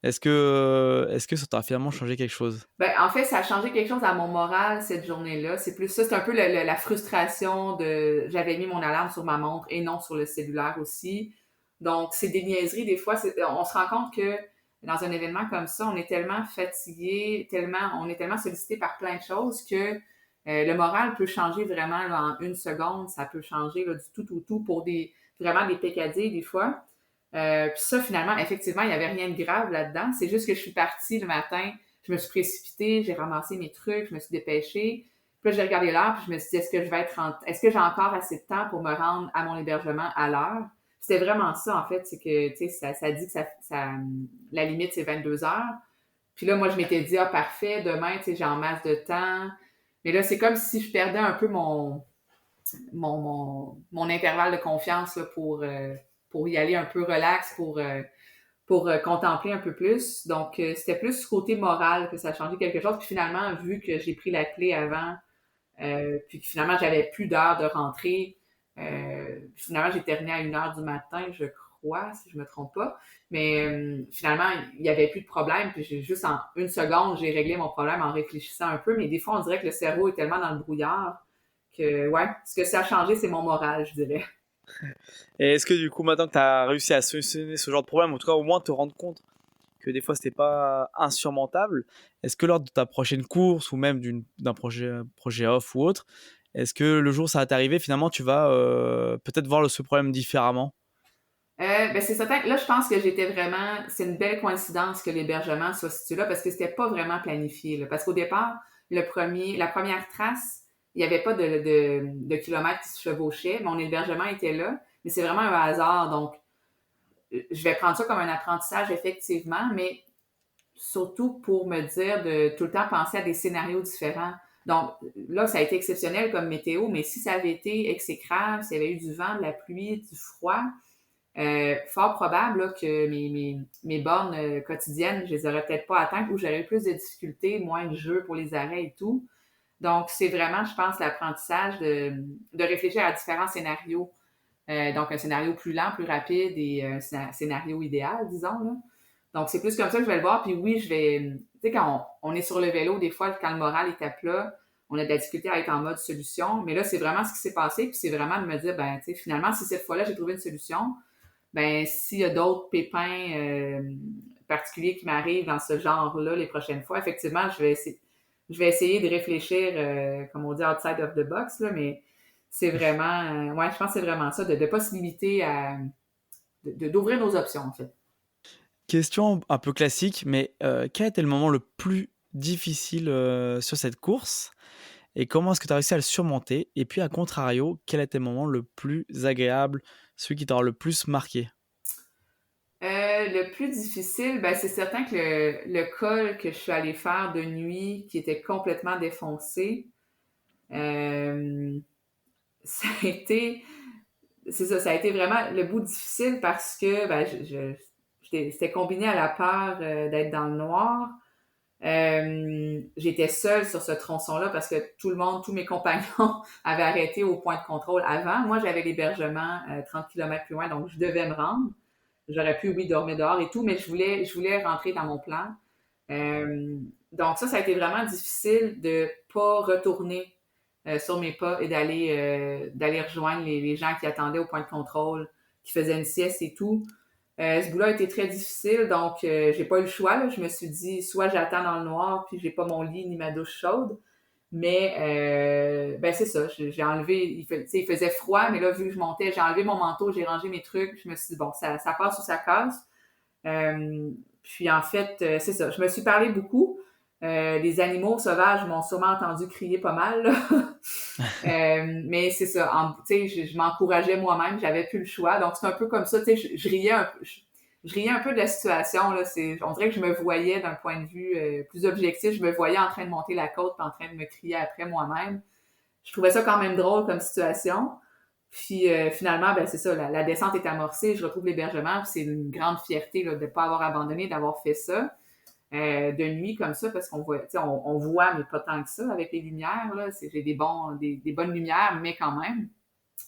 est-ce que ça t'aurait finalement changé quelque chose? Ben, en fait, ça a changé quelque chose à mon moral cette journée-là. C'est plus ça, c'est un peu la frustration de j'avais mis mon alarme sur ma montre et non sur le cellulaire aussi. Donc, c'est des niaiseries. Des fois, on se rend compte que dans un événement comme ça, on est tellement fatigué, on est tellement sollicité par plein de choses que le moral peut changer vraiment là, en une seconde. Ça peut changer là, du tout au tout pour vraiment des pécadilles des fois. Puis ça, finalement, effectivement, il n'y avait rien de grave là-dedans. C'est juste que je suis partie le matin, je me suis précipitée, j'ai ramassé mes trucs, je me suis dépêchée. Puis là, j'ai regardé l'heure, puis je me suis dit, est-ce que j'ai encore assez de temps pour me rendre à mon hébergement à l'heure? C'était vraiment ça, en fait, c'est que, tu sais, ça dit que la limite, c'est 22 heures. Puis là, moi, je m'étais dit, ah, parfait, demain, tu sais, j'ai en masse de temps. Mais là, c'est comme si je perdais un peu mon intervalle de confiance là, pour y aller un peu relax, pour contempler un peu plus. Donc, c'était plus ce côté moral que ça a changé quelque chose. Puis finalement, vu que j'ai pris la clé avant, puis que finalement, j'avais plus d'heures de rentrée, finalement, j'ai terminé à 1 heure du matin, je crois, si je me trompe pas. Mais finalement, il n'y avait plus de problème. Puis j'ai juste en une seconde, j'ai réglé mon problème en réfléchissant un peu. Mais des fois, on dirait que le cerveau est tellement dans le brouillard que, ouais, ce que ça a changé, c'est mon moral, je dirais. Et est-ce que du coup, maintenant que tu as réussi à solutionner ce genre de problème, en tout cas au moins te rendre compte que des fois c'était pas insurmontable, est-ce que lors de ta prochaine course ou même d'un projet off ou autre, est-ce que le jour où ça va t'arriver, finalement tu vas peut-être voir ce problème différemment? Ben c'est certain. Là, je pense que c'est une belle coïncidence que l'hébergement soit situé là parce que c'était pas vraiment planifié, là. Parce qu'au départ, la première trace, il n'y avait pas de kilomètres qui se chevauchaient. Mon hébergement était là, mais c'est vraiment un hasard. Donc, je vais prendre ça comme un apprentissage effectivement, mais surtout pour me dire de tout le temps penser à des scénarios différents. Donc, là, ça a été exceptionnel comme météo, mais si ça avait été exécrable, s'il y avait eu du vent, de la pluie, du froid, fort probable là, que mes bornes quotidiennes, je les aurais peut-être pas atteintes ou j'aurais eu plus de difficultés, moins de jeux pour les arrêts et tout. Donc, c'est vraiment, je pense, l'apprentissage de réfléchir à différents scénarios. Donc, un scénario plus lent, plus rapide et un scénario idéal, disons. Là. Donc, c'est plus comme ça que je vais le voir. Puis oui, tu sais, quand on est sur le vélo, des fois, quand le moral est à plat, on a de la difficulté à être en mode solution. Mais là, c'est vraiment ce qui s'est passé. Puis c'est vraiment de me dire, ben, tu sais, finalement, si cette fois-là, j'ai trouvé une solution, ben s'il y a d'autres pépins particuliers qui m'arrivent dans ce genre-là les prochaines fois, effectivement, je vais essayer de réfléchir, comme on dit, outside of the box, là, mais c'est vraiment, ouais, je pense que c'est vraiment ça, de ne pas se limiter d'ouvrir nos options, en fait. Question un peu classique, mais quel était le moment le plus difficile sur cette course et comment est-ce que tu as réussi à le surmonter? Et puis, à contrario, quel était le moment le plus agréable, celui qui t'aura le plus marqué? Le plus difficile, ben, c'est certain que le col que je suis allée faire de nuit, qui était complètement défoncé, euh, ça a été, c'est ça, ça a été vraiment le bout difficile parce que ben, c'était combiné à la peur d'être dans le noir. J'étais seule sur ce tronçon-là parce que tout le monde, tous mes compagnons avaient arrêté au point de contrôle avant. Moi, j'avais l'hébergement 30 km plus loin, donc je devais me rendre. J'aurais pu, oui, dormir dehors et tout, mais je voulais rentrer dans mon plan. Donc ça a été vraiment difficile de pas retourner sur mes pas et d'aller rejoindre les gens qui attendaient au point de contrôle, qui faisaient une sieste et tout. Ce bout-là a été très difficile, donc j'ai pas eu le choix. Là. Je me suis dit, soit j'attends dans le noir, puis j'ai pas mon lit ni ma douche chaude, mais ben c'est ça. J'ai enlevé, il faisait froid, mais là, vu que je montais, j'ai enlevé mon manteau, j'ai rangé mes trucs, je me suis dit, bon, ça passe ou ça casse. Euh, Puis en fait, c'est ça. Je me suis parlé beaucoup. Les animaux sauvages m'ont sûrement entendu crier pas mal, là. Mais c'est ça. Tu sais, je m'encourageais moi-même. J'avais plus le choix. Donc c'est un peu comme ça. Tu sais, je riais un peu. Je riais un peu de la situation. Là. On dirait que je me voyais d'un point de vue plus objectif. Je me voyais en train de monter la côte puis en train de me crier après moi-même. Je trouvais ça quand même drôle comme situation. Puis finalement, ben c'est ça, la descente est amorcée, je retrouve l'hébergement, puis c'est une grande fierté là, de ne pas avoir abandonné, d'avoir fait ça de nuit comme ça, parce qu'on voit, on voit, mais pas tant que ça avec les lumières. Là, j'ai des bonnes lumières, mais quand même.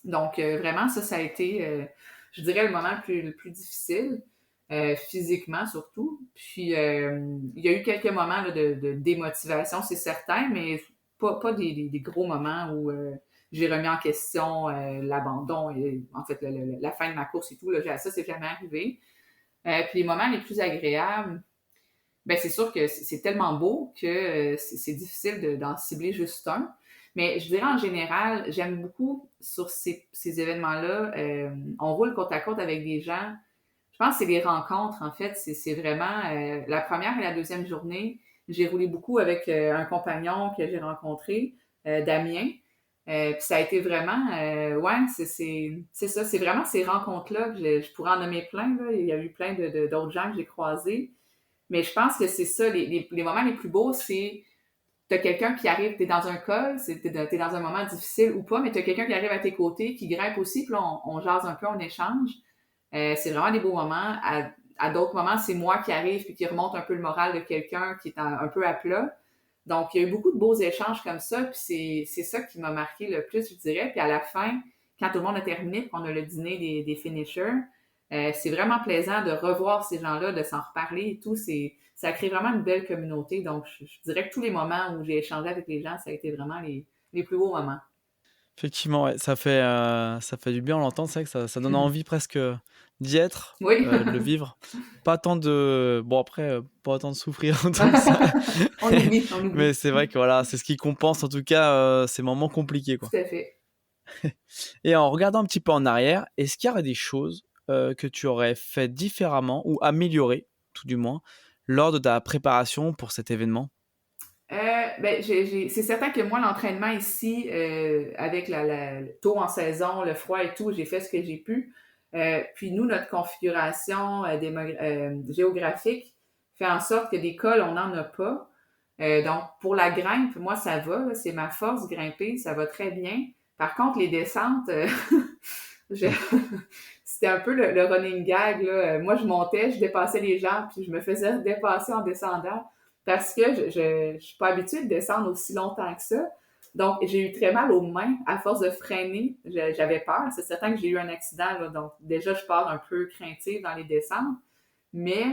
Donc vraiment, ça a été, je dirais, le plus difficile, physiquement surtout. Puis il y a eu quelques moments là, de démotivation, c'est certain, mais pas des gros moments où j'ai remis en question l'abandon et en fait la fin de ma course et tout. Là, ça, c'est jamais arrivé. Puis les moments les plus agréables, ben c'est sûr que c'est tellement beau que c'est difficile d'en cibler juste un. Mais je dirais en général, j'aime beaucoup sur ces événements-là, on roule côte à côte avec des gens. Je pense que c'est les rencontres, en fait. C'est vraiment la première et la deuxième journée, j'ai roulé beaucoup avec un compagnon que j'ai rencontré, Damien. Puis ça a été vraiment, ouais, c'est ça, c'est vraiment ces rencontres-là que je pourrais en nommer plein, là. Il y a eu plein d'autres gens que j'ai croisés. Mais je pense que c'est ça, les moments les plus beaux, c'est t'as quelqu'un qui arrive, t'es dans un col, t'es dans un moment difficile ou pas, mais t'as quelqu'un qui arrive à tes côtés, qui grimpe aussi, puis là, on jase un peu, on échange. C'est vraiment des beaux moments. À d'autres moments, c'est moi qui arrive puis qui remonte un peu le moral de quelqu'un qui est un peu à plat. Donc, il y a eu beaucoup de beaux échanges comme ça, puis c'est ça qui m'a marqué le plus, je dirais. Puis à la fin, quand tout le monde a terminé, puis qu'on a le dîner des finishers, c'est vraiment plaisant de revoir ces gens-là, de s'en reparler et tout. Ça crée vraiment une belle communauté. Donc, je dirais que tous les moments où j'ai échangé avec les gens, ça a été vraiment les plus beaux moments. Effectivement, ouais, ça fait du bien, on l'entend, c'est vrai que ça donne envie presque, d'y être, Oui, de le vivre. Pas tant de bon après, pas tant de souffrir autant que ça, on mais oublie. c'est vrai que voilà, c'est ce qui compense en tout cas, ces moments compliqués, quoi. Tout à fait. Et en regardant un petit peu en arrière, est-ce qu'il y aurait des choses, que tu aurais fait différemment ou améliorées, tout du moins, lors de ta préparation pour cet événement? Ben, c'est certain que moi, l'entraînement ici, avec le tôt en saison, le froid et tout, j'ai fait ce que j'ai pu. Puis nous, notre configuration géographique fait en sorte que des cols, on n'en a pas. Donc, pour la grimpe, moi, ça va. Là, c'est ma force, grimper, ça va très bien. Par contre, les descentes, je- c'était un peu le running gag. Là. Moi, je montais, je dépassais les gens, puis je me faisais dépasser en descendant parce que je suis pas habituée de descendre aussi longtemps que ça. Donc, j'ai eu très mal aux mains à force de freiner. J'avais peur. C'est certain que j'ai eu un accident. Là, donc, déjà, je pars un peu craintive dans les descentes. Mais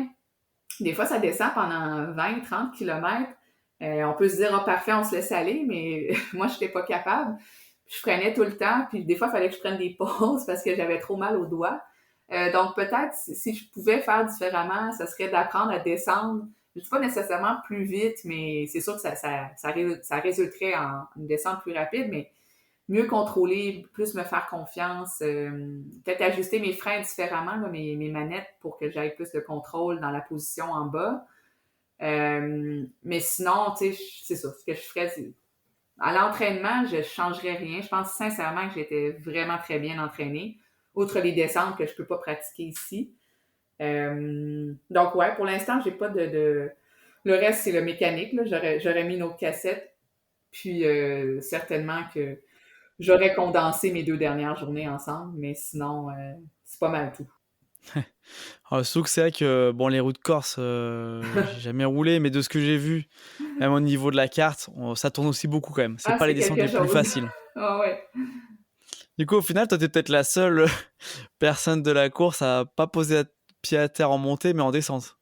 des fois, ça descend pendant 20-30 km. On peut se dire, oh, parfait, on se laisse aller, mais moi, je n'étais pas capable. Je freinais tout le temps, puis des fois, il fallait que je prenne des pauses parce que j'avais trop mal aux doigts. Donc, peut-être, si je pouvais faire différemment, ça serait d'apprendre à descendre. Je ne dis pas nécessairement plus vite, mais c'est sûr que ça résulterait en une descente plus rapide, mais mieux contrôler, plus me faire confiance, peut-être ajuster mes freins différemment, là, mes manettes pour que j'aille plus de contrôle dans la position en bas. Mais sinon, tu sais, c'est ça. Ce que je ferais, à l'entraînement, je ne changerais rien. Je pense sincèrement que j'étais vraiment très bien entraînée, outre les descentes que je ne peux pas pratiquer ici. Donc, ouais, pour l'instant, j'ai pas de. Le reste, c'est le mécanique. Là. J'aurais mis une autre cassette. Puis, certainement que j'aurais condensé mes 2 dernières journées ensemble, mais sinon, c'est pas mal tout. Surtout que c'est vrai que, bon, les routes corse, j'ai jamais roulé, mais de ce que j'ai vu, même au niveau de la carte, ça tourne aussi beaucoup quand même. C'est Ah, pas les c'est descentes quelque les plus chose. faciles. Ah ouais. Du coup, au final, toi, tu peut-être la seule personne de la course à pas poser pied à terre en montée, mais en descente.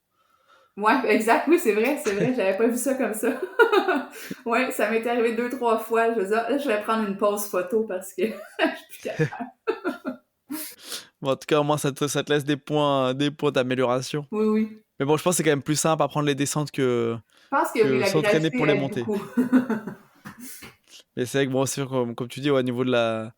Ouais, exact. Oui, c'est vrai. J'avais pas vu ça comme ça. Ouais, ça m'est arrivé 2, 3 fois. Je veux dire, là, je vais prendre une pause photo parce que je suis plus capable. Bon, en tout cas, au moins, ça te laisse des points d'amélioration. Oui, oui. Mais bon, je pense que c'est quand même plus simple à prendre les descentes Je pense que oui, que la s'entraîner gravité pour les aide montées. beaucoup. Mais c'est vrai que bon, c'est sûr, comme tu dis, au niveau de,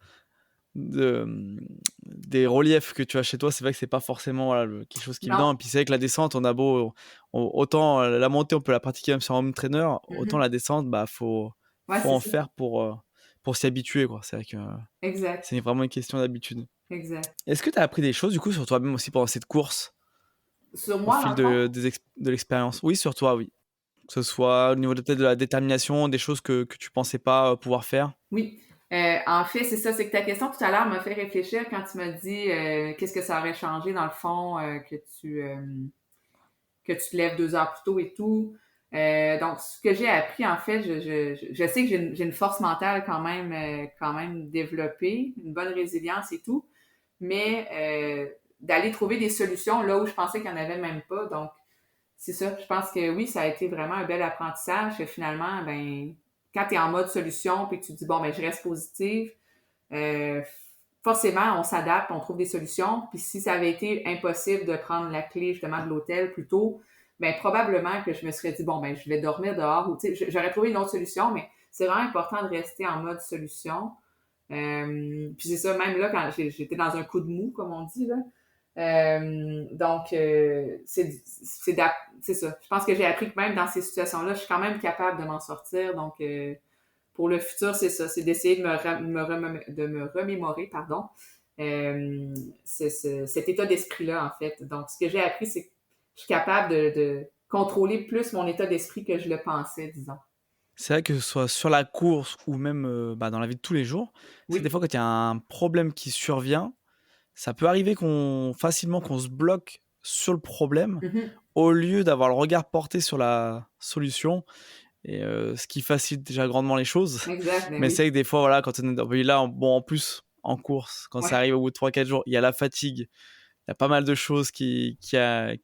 des reliefs que tu as chez toi, c'est vrai que c'est pas forcément voilà, quelque chose qui est Non. évident. Et puis c'est vrai que la descente, on a beau, autant la montée, on peut la pratiquer même sur un home trainer, autant Mhm. la descente, bah Ouais, faut c'est en ça. faire pour s'y habituer, quoi. C'est vrai que Exact. c'est vraiment une question d'habitude. Exact. Est-ce que tu as appris des choses du coup sur toi-même aussi pendant cette course, Sur au moi, dans fil le fond, de l'expérience? Oui, sur toi, oui. Que ce soit au niveau peut-être de la détermination, des choses que tu pensais pas pouvoir faire. oui. En fait, c'est ça, c'est que ta question tout à l'heure m'a fait réfléchir quand tu m'as dit qu'est-ce que ça aurait changé dans le fond que tu te lèves 2 heures plus tôt et tout. Donc, ce que j'ai appris, en fait, je sais que j'ai une force mentale quand même développée, une bonne résilience et tout, mais d'aller trouver des solutions là où je pensais qu'il n'y en avait même pas. Donc, c'est ça. Je pense que oui, ça a été vraiment un bel apprentissage. Que finalement, ben, quand tu es en mode solution puis que tu te dis, bon, ben, je reste positive, euh, forcément, on s'adapte, on trouve des solutions. Puis si ça avait été impossible de prendre la clé justement de l'hôtel plus tôt, ben, probablement que je me serais dit, bon, ben, je vais dormir dehors ou, tu sais, j'aurais trouvé une autre solution, mais c'est vraiment important de rester en mode solution. Puis c'est ça, même là, quand j'étais dans un coup de mou, comme on dit, là, donc, c'est ça. Je pense que j'ai appris que même dans ces situations-là, je suis quand même capable de m'en sortir. Donc, pour le futur, c'est ça. C'est d'essayer de me remémorer, pardon, cet état d'esprit-là, en fait. Donc, ce que j'ai appris, c'est que je suis capable de contrôler plus mon état d'esprit que je le pensais, disons. C'est vrai que ce soit sur la course ou même dans la vie de tous les jours, c'est des Oui. fois quand il y a un problème qui survient, ça peut arriver facilement qu'on se bloque sur le problème Mhm. au lieu d'avoir le regard porté sur la solution, et ce qui facilite déjà grandement les choses. Exact, ben Mais oui. c'est vrai que des fois, voilà, quand on est là, bon, en plus, en course, quand ça Ouais, arrive au bout de 3-4 jours, il y a la fatigue, il y a pas mal de choses qui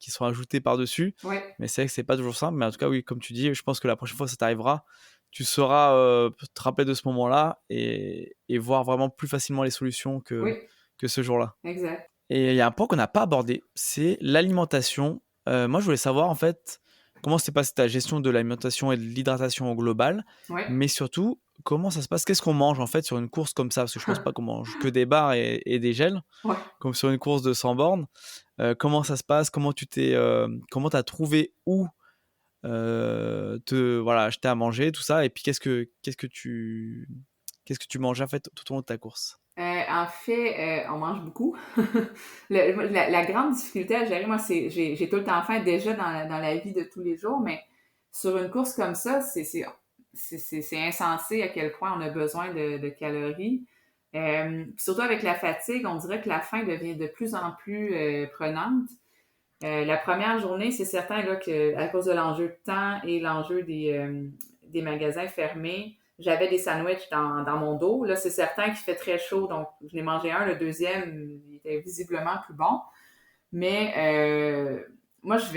sont ajoutées par-dessus. ouais, Mais c'est vrai que c'est pas toujours simple. Mais en tout cas, oui, comme tu dis, je pense que la prochaine fois que ça t'arrivera, tu sauras te rappeler de ce moment-là et voir vraiment plus facilement les solutions oui, que ce jour-là. exact. Et il y a un point qu'on n'a pas abordé, c'est l'alimentation. Moi, je voulais savoir en fait comment s'est passée ta gestion de l'alimentation et de l'hydratation au global, Ouais. mais surtout comment ça se passe, qu'est-ce qu'on mange en fait sur une course comme ça, parce que je pense pas qu'on mange que des bars et des gels, Ouais. comme sur une course de 100 bornes. Comment ça se passe, comment t'as trouvé où voilà, acheter à manger, tout ça, et puis qu'est-ce que tu manges en fait tout au long de ta course? En fait, on mange beaucoup. La grande difficulté à gérer, moi, c'est j'ai tout le temps faim déjà dans la vie de tous les jours, mais sur une course comme ça, c'est insensé à quel point on a besoin de calories. Puis surtout avec la fatigue, on dirait que la faim devient de plus en plus prenante. La première journée, c'est certain là, que à cause de l'enjeu de temps et l'enjeu des magasins fermés, j'avais des sandwichs dans mon dos. Là, c'est certain qu'il fait très chaud, donc je n'ai mangé un. Le deuxième, il était visiblement plus bon. Mais moi, je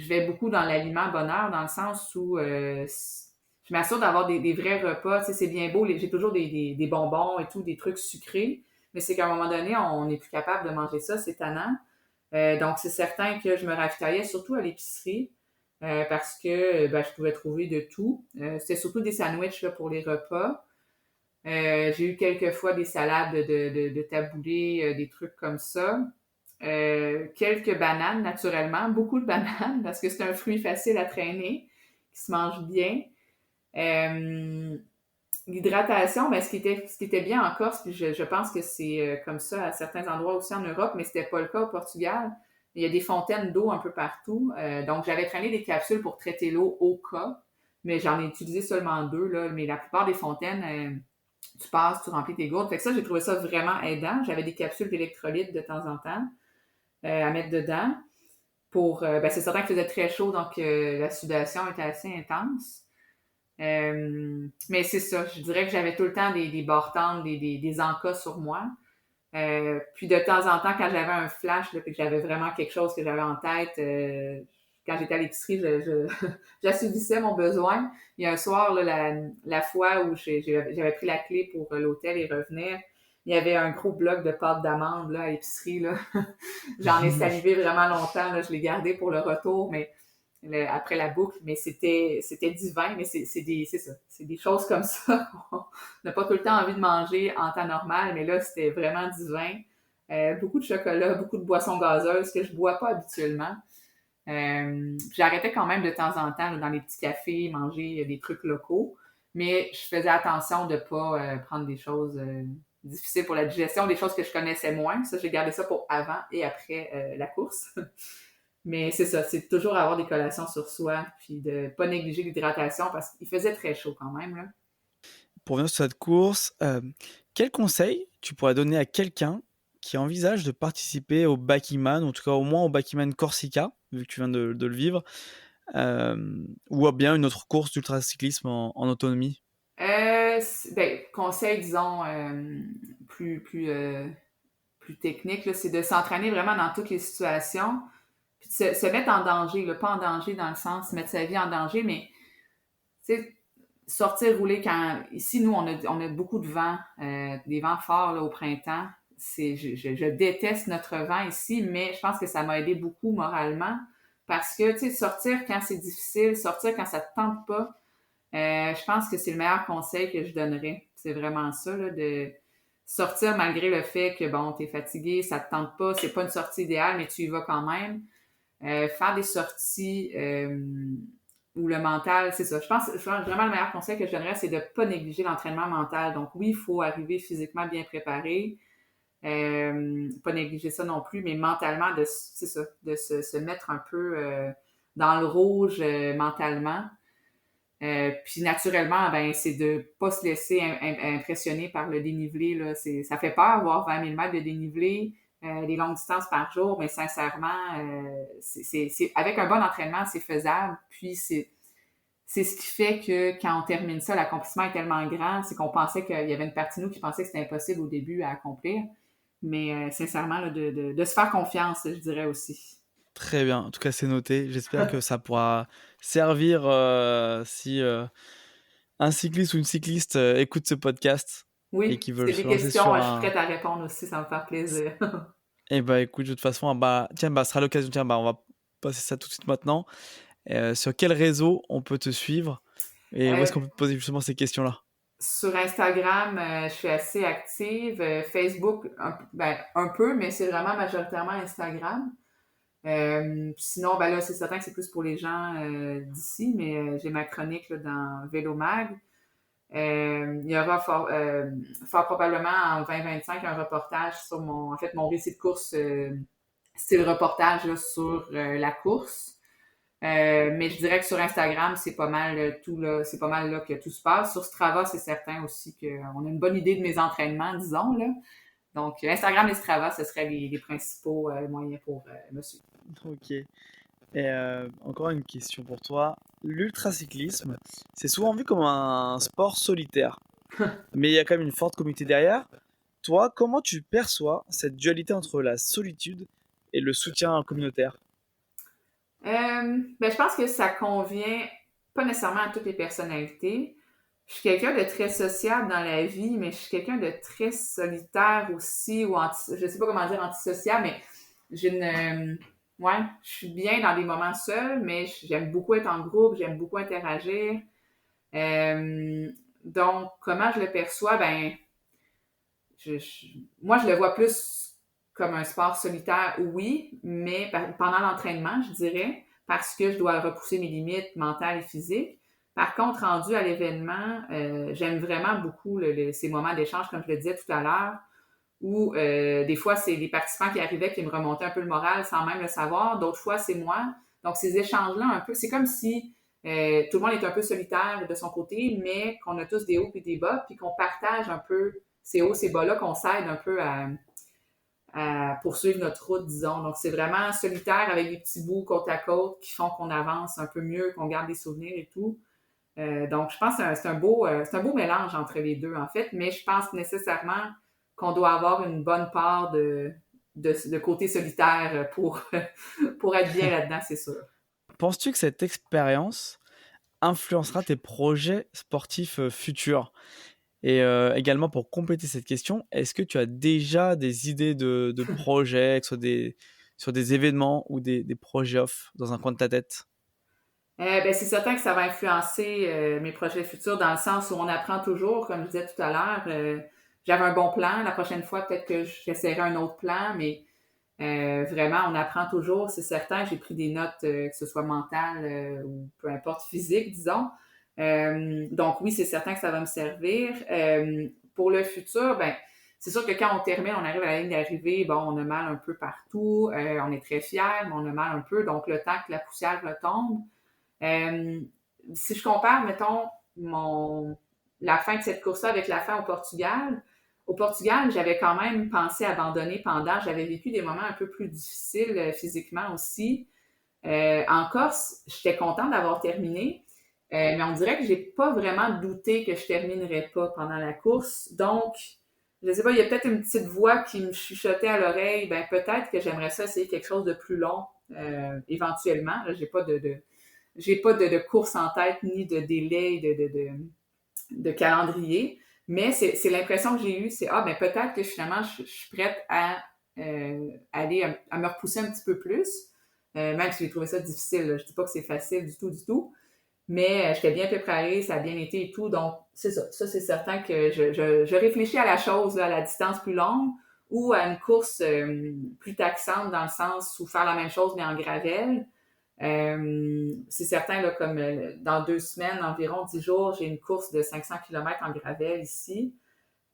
vais beaucoup dans l'aliment bonheur, dans le sens où je m'assure d'avoir des vrais repas. Tu sais, c'est bien beau, j'ai toujours des bonbons et tout, des trucs sucrés, mais c'est qu'à un moment donné, on n'est plus capable de manger ça, c'est tannant. Donc, c'est certain que je me ravitaillais surtout à l'épicerie parce que ben, je pouvais trouver de tout. C'était surtout des sandwichs là, pour les repas. J'ai eu quelques fois des salades de taboulé, des trucs comme ça. Quelques bananes, naturellement. Beaucoup de bananes parce que c'est un fruit facile à traîner, qui se mange bien. Euh, L'hydratation, ben, ce qui était bien en Corse, puis je pense que c'est comme ça à certains endroits aussi en Europe, mais c'était pas le cas au Portugal. Il y a des fontaines d'eau un peu partout. Donc, j'avais traîné des capsules pour traiter l'eau au cas, mais j'en ai utilisé seulement 2, là. Mais la plupart des fontaines, tu passes, tu remplis tes gourdes. Fait que ça, j'ai trouvé ça vraiment aidant. J'avais des capsules d'électrolytes de temps en temps. à mettre dedans. C'est certain qu'il faisait très chaud, donc la sudation était assez intense. Mais c'est ça, je dirais que j'avais tout le temps des barres-tendres, des encas sur moi. Puis de temps en temps, quand j'avais un flash, là, puis que j'avais vraiment quelque chose que j'avais en tête, quand j'étais à l'épicerie, j'assouvissais mon besoin. Il y a un soir, là, la fois où j'avais pris la clé pour l'hôtel et revenir, il y avait un gros bloc de pâte d'amande là, à l'épicerie. Là. J'en ai salivé vraiment longtemps. Là, je l'ai gardé pour le retour, mais après la boucle, mais c'était divin, mais c'est ça. C'est des choses comme ça qu'on n'a pas tout le temps envie de manger en temps normal, mais là, c'était vraiment divin. Beaucoup de chocolat, beaucoup de boissons gazeuses que je bois pas habituellement. J'arrêtais quand même de temps en temps là, dans les petits cafés, manger des trucs locaux, mais je faisais attention de pas prendre des choses difficiles pour la digestion, des choses que je connaissais moins. Ça, j'ai gardé ça pour avant et après la course. Mais c'est ça, c'est toujours avoir des collations sur soi, puis de pas négliger l'hydratation parce qu'il faisait très chaud quand même, là. Pour revenir sur cette course, quel conseil tu pourrais donner à quelqu'un qui envisage de participer au Bakiman, en tout cas au moins au Bakiman Corsica, vu que tu viens de le vivre, ou bien une autre course d'ultracyclisme en autonomie? Conseil, disons, plus technique, là, c'est de s'entraîner vraiment dans toutes les situations, puis de se mettre en danger, là, pas en danger dans le sens mettre sa vie en danger, mais tu sais, sortir rouler quand. Ici, nous, on a beaucoup de vent, des vents forts là, au printemps. Je déteste notre vent ici, mais je pense que ça m'a aidé beaucoup moralement parce que, tu sais, sortir quand c'est difficile, sortir quand ça te tente pas, je pense que c'est le meilleur conseil que je donnerais. C'est vraiment ça, là, de sortir malgré le fait que, bon, t'es fatigué, ça te tente pas, c'est pas une sortie idéale, mais tu y vas quand même. Faire des sorties où le mental, c'est ça. Je pense vraiment le meilleur conseil que je donnerais, c'est de ne pas négliger l'entraînement mental. Donc oui, il faut arriver physiquement bien préparé, pas négliger ça non plus, mais mentalement, c'est ça, de se mettre un peu dans le rouge mentalement. Puis naturellement, ben c'est de pas se laisser impressionner par le dénivelé. Là. Ça fait peur avoir 20 000 mètres de dénivelé, des longues distances par jour, mais sincèrement, avec un bon entraînement, c'est faisable. Puis c'est ce qui fait que quand on termine ça, l'accomplissement est tellement grand, c'est qu'on pensait qu'il y avait une partie de nous qui pensait que c'était impossible au début à accomplir. Mais sincèrement, là, de se faire confiance, je dirais aussi. Très bien, en tout cas c'est noté. J'espère que ça pourra servir si un cycliste ou une cycliste écoute ce podcast et Oui, qui si veulent tu se des lancer questions, sur je suis un... prête à répondre aussi, ça me fait plaisir. Eh bah écoute, de toute façon, tiens, ce sera l'occasion, tiens, on va passer ça tout de suite maintenant. Sur quel réseau on peut te suivre et où est-ce Euh, qu'on peut te poser justement ces questions-là? Sur Instagram, je suis assez active. Facebook, un peu, mais c'est vraiment majoritairement Instagram. Sinon, ben là, c'est certain que c'est plus pour les gens d'ici, mais j'ai ma chronique là, dans Vélomag. Il y aura fort probablement en 2025 un reportage sur mon récit de course, style reportage là, sur la course. Mais je dirais que sur Instagram, c'est pas mal tout là, c'est pas mal là que tout se passe. Sur Strava, c'est certain aussi qu'on a une bonne idée de mes entraînements, disons là. Donc Instagram et Strava, ce seraient les principaux moyens pour me suivre. Ok. Et encore une question pour toi. L'ultracyclisme, c'est souvent vu comme un sport solitaire, mais il y a quand même une forte communauté derrière. Toi, comment tu perçois cette dualité entre la solitude et le soutien communautaire? Je pense que ça convient pas nécessairement à toutes les personnalités. Je suis quelqu'un de très sociable dans la vie, mais je suis quelqu'un de très solitaire aussi, ou je sais pas comment dire antisocial, mais j'ai ouais, je suis bien dans des moments seuls, mais j'aime beaucoup être en groupe, j'aime beaucoup interagir. Euh, donc, comment je le perçois? Moi, je le vois plus comme un sport solitaire, oui, mais pendant l'entraînement, je dirais, parce que je dois repousser mes limites mentales et physiques. Par contre, rendu à l'événement, j'aime vraiment beaucoup ces moments d'échange, comme je le disais tout à l'heure, où des fois, c'est les participants qui arrivaient qui me remontaient un peu le moral sans même le savoir. D'autres fois, c'est moi. Donc, ces échanges-là, un peu, c'est comme si tout le monde est un peu solitaire de son côté, mais qu'on a tous des hauts et des bas, puis qu'on partage un peu ces hauts, ces bas-là, qu'on s'aide un peu à poursuivre notre route, disons. Donc, c'est vraiment solitaire avec des petits bouts côte à côte qui font qu'on avance un peu mieux, qu'on garde des souvenirs et tout. Donc, je pense que c'est un beau mélange entre les deux, en fait, mais je pense nécessairement qu'on doit avoir une bonne part de côté solitaire pour être bien là-dedans, c'est sûr. Penses-tu que cette expérience influencera tes projets sportifs futurs? Et également, pour compléter cette question, est-ce que tu as déjà des idées de projets, que ce soit sur des événements ou des projets off dans un coin de ta tête? Ben, c'est certain que ça va influencer mes projets futurs dans le sens où on apprend toujours, comme je disais tout à l'heure. J'avais un bon plan. La prochaine fois, peut-être que j'essaierai un autre plan, mais vraiment, on apprend toujours, c'est certain. J'ai pris des notes, que ce soit mentales ou peu importe, physiques, disons. Donc oui, c'est certain que ça va me servir. Pour le futur, ben, c'est sûr que quand on termine, on arrive à la ligne d'arrivée, bon, on a mal un peu partout, on est très fiers, mais on a mal un peu. Donc le temps que la poussière retombe, euh, si je compare, mettons, la fin de cette course-là avec la fin au Portugal, j'avais quand même pensé abandonner pendant. J'avais vécu des moments un peu plus difficiles physiquement aussi. En Corse, j'étais contente d'avoir terminé, mais on dirait que j'ai pas vraiment douté que je terminerais pas pendant la course. Donc, je sais pas, il y a peut-être une petite voix qui me chuchotait à l'oreille. Ben peut-être que j'aimerais ça essayer quelque chose de plus long éventuellement. Là, j'ai pas de course en tête ni de délai de calendrier, mais c'est l'impression que j'ai eue, c'est ben peut-être que finalement je suis prête à aller à me repousser un petit peu plus, même si j'ai trouvé ça difficile. Là. Je dis pas que c'est facile du tout, mais j'étais bien préparée, ça a bien été et tout, donc c'est ça. Ça, c'est certain que je réfléchis à la chose, là, à la distance plus longue ou à une course plus taxante dans le sens où faire la même chose mais en gravelle. C'est certain, là, comme dans 2 semaines, environ 10 jours, j'ai une course de 500 km en gravelle ici.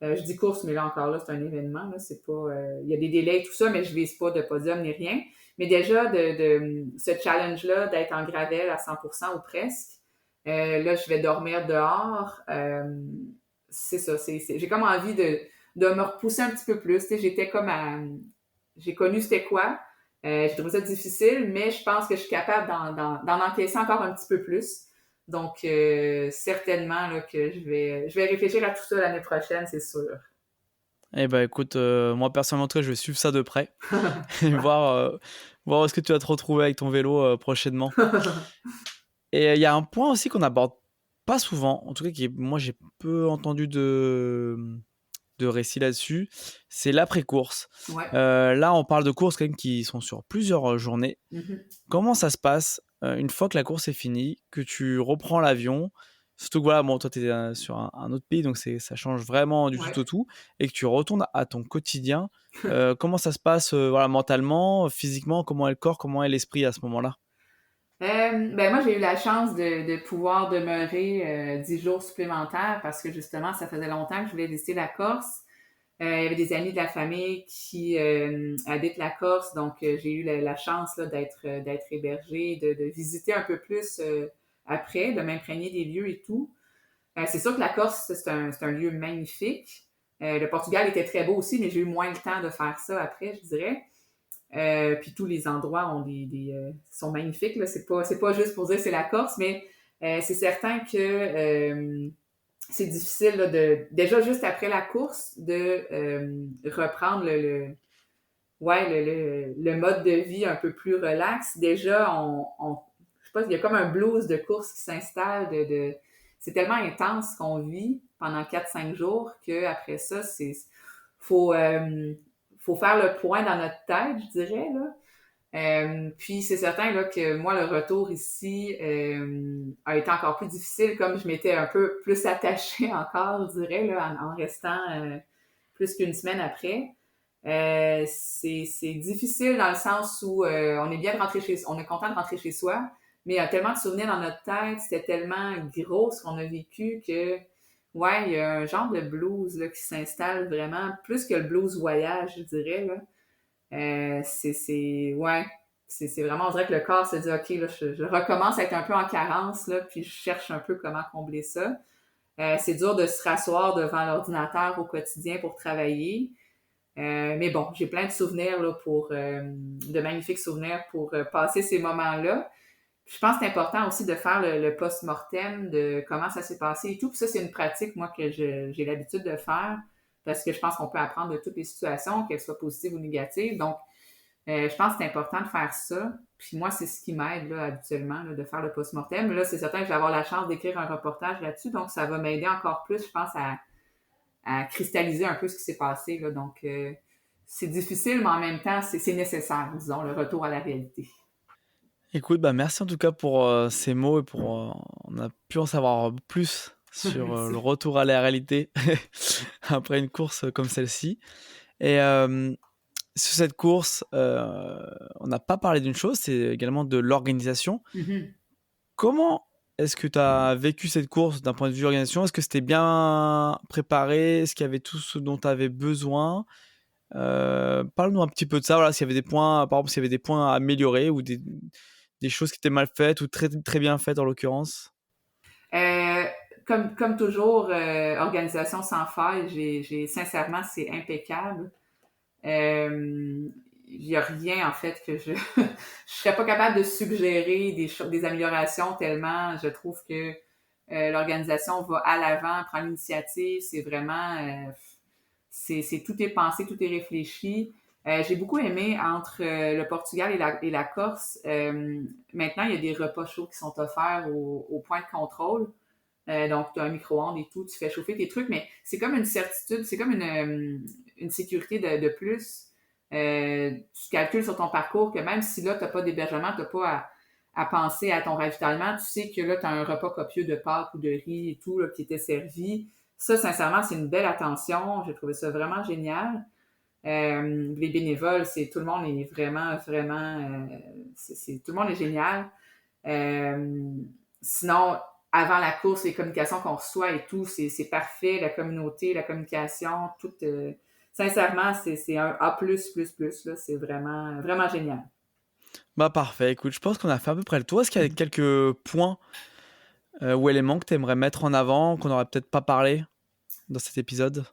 Je dis course, mais là encore, là, c'est un événement. Là, c'est pas, il y a des délais et tout ça, mais je vise pas de podium ni rien. Mais déjà, de ce challenge-là, d'être en gravelle à 100% ou presque, là, je vais dormir dehors. C'est ça. J'ai comme envie de me repousser un petit peu plus. Tu sais, j'ai connu c'était quoi. J'ai trouvé ça difficile, mais je pense que je suis capable d'en encaisser encore un petit peu plus. Donc, certainement là, que je vais réfléchir à tout ça l'année prochaine, c'est sûr. Eh ben écoute, moi personnellement, en tout cas, je vais suivre ça de près et voir où est-ce que tu vas te retrouver avec ton vélo prochainement. Et il y a un point aussi qu'on n'aborde pas souvent, en tout cas, moi j'ai peu entendu de récits là-dessus, c'est l'après-course. Ouais. Là, on parle de courses quand même qui sont sur plusieurs journées. Mhm. Comment ça se passe une fois que la course est finie, que tu reprends l'avion, surtout que voilà, bon, toi tu es sur un autre pays, donc ça change vraiment du Ouais. tout au tout, et que tu retournes à ton quotidien. Comment ça se passe voilà, mentalement, physiquement, comment est le corps, comment est l'esprit à ce moment-là? Ben moi, j'ai eu la chance de pouvoir demeurer 10 jours supplémentaires parce que justement, ça faisait longtemps que je voulais visiter la Corse. Il y avait des amis de la famille qui habitent la Corse, donc j'ai eu la chance là, d'être hébergée, de visiter un peu plus après, de m'imprégner des lieux et tout. C'est sûr que la Corse, c'est un lieu magnifique. Le Portugal était très beau aussi, mais j'ai eu moins le temps de faire ça après, je dirais. Puis tous les endroits ont sont magnifiques. Là. C'est pas juste pour dire c'est la Corse, mais c'est certain que c'est difficile là, déjà juste après la course de reprendre le mode de vie un peu plus relax. Déjà, je sais pas, il y a comme un blues de course qui s'installe c'est tellement intense qu'on vit pendant 4-5 jours qu'après ça, faut, euh, faut faire le point dans notre tête, je dirais, là. Puis c'est certain là, que moi, le retour ici a été encore plus difficile, comme je m'étais un peu plus attachée encore, je dirais, là, en restant plus qu'une semaine après. C'est difficile dans le sens où on est bien de rentrer on est content de rentrer chez soi, mais il y a tellement de souvenirs dans notre tête, c'était tellement gros ce qu'on a vécu que ouais, il y a un genre de blues là, qui s'installe vraiment, plus que le blues voyage, je dirais, là. Ouais, c'est vraiment, on dirait que le corps se dit, OK, là, je recommence à être un peu en carence, là, puis je cherche un peu comment combler ça. C'est dur de se rasseoir devant l'ordinateur au quotidien pour travailler. Mais bon, j'ai plein de souvenirs là, de magnifiques souvenirs pour passer ces moments-là. Je pense que c'est important aussi de faire le post-mortem de comment ça s'est passé et tout. Puis ça, c'est une pratique, moi, que j'ai l'habitude de faire parce que je pense qu'on peut apprendre de toutes les situations, qu'elles soient positives ou négatives. Donc, je pense que c'est important de faire ça. Puis moi, c'est ce qui m'aide là, habituellement, là, de faire le post-mortem. Là, c'est certain que je vais avoir la chance d'écrire un reportage là-dessus, donc ça va m'aider encore plus, je pense, à cristalliser un peu ce qui s'est passé. Là. Donc, c'est difficile, mais en même temps, c'est nécessaire, disons, le retour à la réalité. Écoute, bah merci en tout cas pour ces mots et pour on a pu en savoir plus sur le Merci. retour à la réalité après une course comme celle-ci. Et sur cette course, on n'a pas parlé d'une chose, c'est également de l'organisation. Mhm. Comment est-ce que tu as vécu cette course d'un point de vue organisation? Est-ce que c'était bien préparé? Est-ce qu'il y avait tout ce dont tu avais besoin? Parle-nous un petit peu de ça, voilà, s'il y avait des points, par exemple, s'il y avait des points à améliorer ou des choses qui étaient mal faites ou très, très bien faites en l'occurrence. Euh, comme toujours, organisation sans faille, sincèrement, c'est impeccable. Il n'y a rien, en fait, que je je serais pas capable de suggérer des améliorations tellement je trouve que l'organisation va à l'avant, prend l'initiative, c'est vraiment, tout est pensé, tout est réfléchi. J'ai beaucoup aimé entre le Portugal et la Corse. Maintenant, il y a des repas chauds qui sont offerts au point de contrôle. Donc, tu as un micro-ondes et tout, tu fais chauffer tes trucs, mais c'est comme une certitude, c'est comme une sécurité de plus. Tu calcules sur ton parcours que même si là, tu n'as pas d'hébergement, tu n'as pas à penser à ton ravitaillement, tu sais que là, tu as un repas copieux de pâtes ou de riz et tout là, qui était servi. Ça, sincèrement, c'est une belle attention. J'ai trouvé ça vraiment génial. Les bénévoles, tout le monde est vraiment, vraiment, tout le monde est génial. Euh, Sinon, avant la course, les communications qu'on reçoit et tout, c'est parfait. La communauté, la communication, tout. Sincèrement, c'est un A++++. Là, c'est vraiment, vraiment génial. Bah parfait, écoute, je pense qu'on a fait à peu près le tour. Est-ce qu'il y a quelques points ou éléments que tu aimerais mettre en avant, qu'on n'aurait peut-être pas parlé dans cet épisode?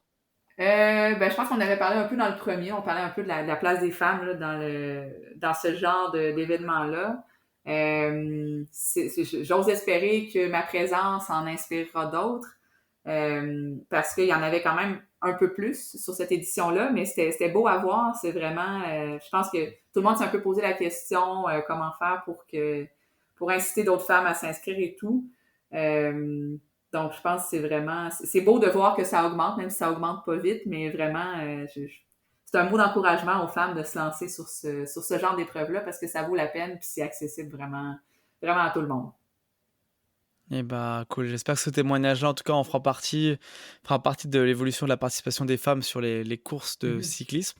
Ben, je pense qu'on avait parlé un peu dans le premier, on parlait un peu de la place des femmes là, dans ce genre d'événement-là. J'ose espérer que ma présence en inspirera d'autres, parce qu'il y en avait quand même un peu plus sur cette édition-là, mais c'était beau à voir. C'est vraiment, je pense que tout le monde s'est un peu posé la question comment faire pour inciter d'autres femmes à s'inscrire et tout. Euh, donc, je pense que c'est beau de voir que ça augmente, même si ça augmente pas vite, mais vraiment, c'est un mot d'encouragement aux femmes de se lancer sur ce genre d'épreuve-là parce que ça vaut la peine puis c'est accessible vraiment, vraiment à tout le monde. Eh bah cool, j'espère que ce témoignage-là, en tout cas, en fera partie de l'évolution de la participation des femmes sur les courses de Mhm. cyclisme.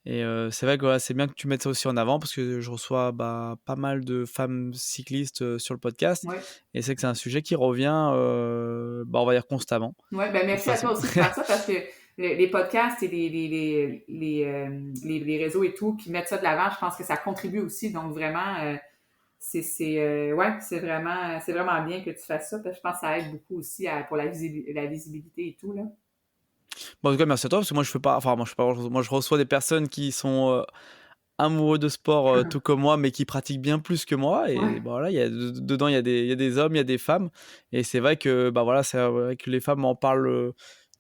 Et c'est vrai que voilà, c'est bien que tu mettes ça aussi en avant parce que je reçois bah, pas mal de femmes cyclistes sur le podcast. Oui. Et c'est que c'est un sujet qui revient, bah, on va dire constamment, Ouais, ben de toute merci à façon. toi aussi de faire ça parce que les podcasts et les réseaux et tout qui mettent ça de l'avant, je pense que ça contribue aussi. Donc vraiment, ouais, c'est vraiment bien que tu fasses ça parce que je pense que ça aide beaucoup aussi pour la visibilité et tout là. Bon, en tout cas, merci à toi parce que moi, je fais pas, enfin, moi, je, fais pas, moi, je reçois des personnes qui sont amoureux de sport tout comme moi, mais qui pratiquent bien plus que moi. Et Ouais. bah, voilà, dedans, il y a des hommes, il y a des femmes. Et c'est vrai que, bah, voilà, c'est vrai que les femmes en parlent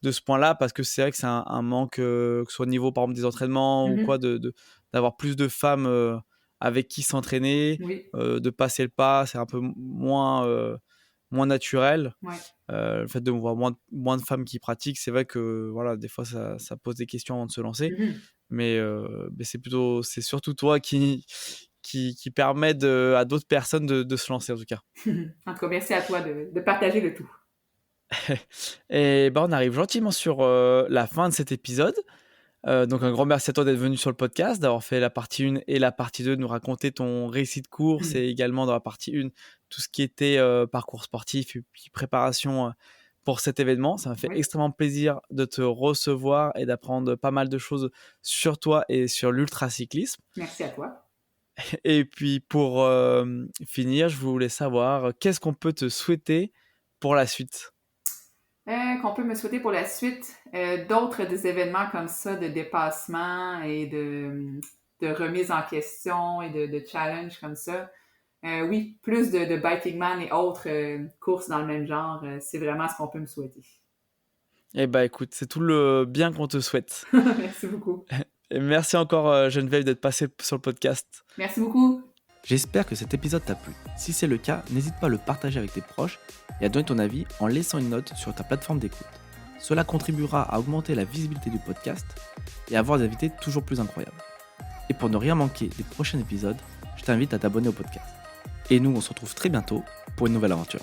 de ce point-là parce que c'est vrai que c'est un manque, que ce soit au niveau, par exemple, des entraînements ou quoi, Mhm. d'avoir plus de femmes avec qui s'entraîner, Oui. de passer le pas. C'est un peu moins naturel. Ouais. Le fait de voir moins de femmes qui pratiquent, c'est vrai que voilà, des fois ça pose des questions avant de se lancer. Mhm. Mais c'est surtout toi qui permet à d'autres personnes de se lancer en tout cas. En tout cas, merci à toi de partager le tout. Et ben on arrive gentiment sur la fin de cet épisode. Donc un grand merci à toi d'être venu sur le podcast, d'avoir fait la partie 1 et la partie 2, de nous raconter ton récit de course et également dans la partie 1, tout ce qui était parcours sportif et puis préparation pour cet événement. Ça m'a fait Oui. extrêmement plaisir de te recevoir et d'apprendre pas mal de choses sur toi et sur l'ultracyclisme. Merci à toi. Et puis pour finir, je voulais savoir qu'est-ce qu'on peut te souhaiter pour la suite? Qu'on peut me souhaiter pour la suite, d'autres des événements comme ça de dépassement et de remise en question et de challenge comme ça. Oui, plus de Biking Man et autres courses dans le même genre, c'est vraiment ce qu'on peut me souhaiter. Eh bah écoute, c'est tout le bien qu'on te souhaite. Merci beaucoup. Et merci encore Geneviève d'être passée sur le podcast. Merci beaucoup. J'espère que cet épisode t'a plu. Si c'est le cas, n'hésite pas à le partager avec tes proches et à donner ton avis en laissant une note sur ta plateforme d'écoute. Cela contribuera à augmenter la visibilité du podcast et à avoir des invités toujours plus incroyables. Et pour ne rien manquer des prochains épisodes, je t'invite à t'abonner au podcast. Et nous, on se retrouve très bientôt pour une nouvelle aventure.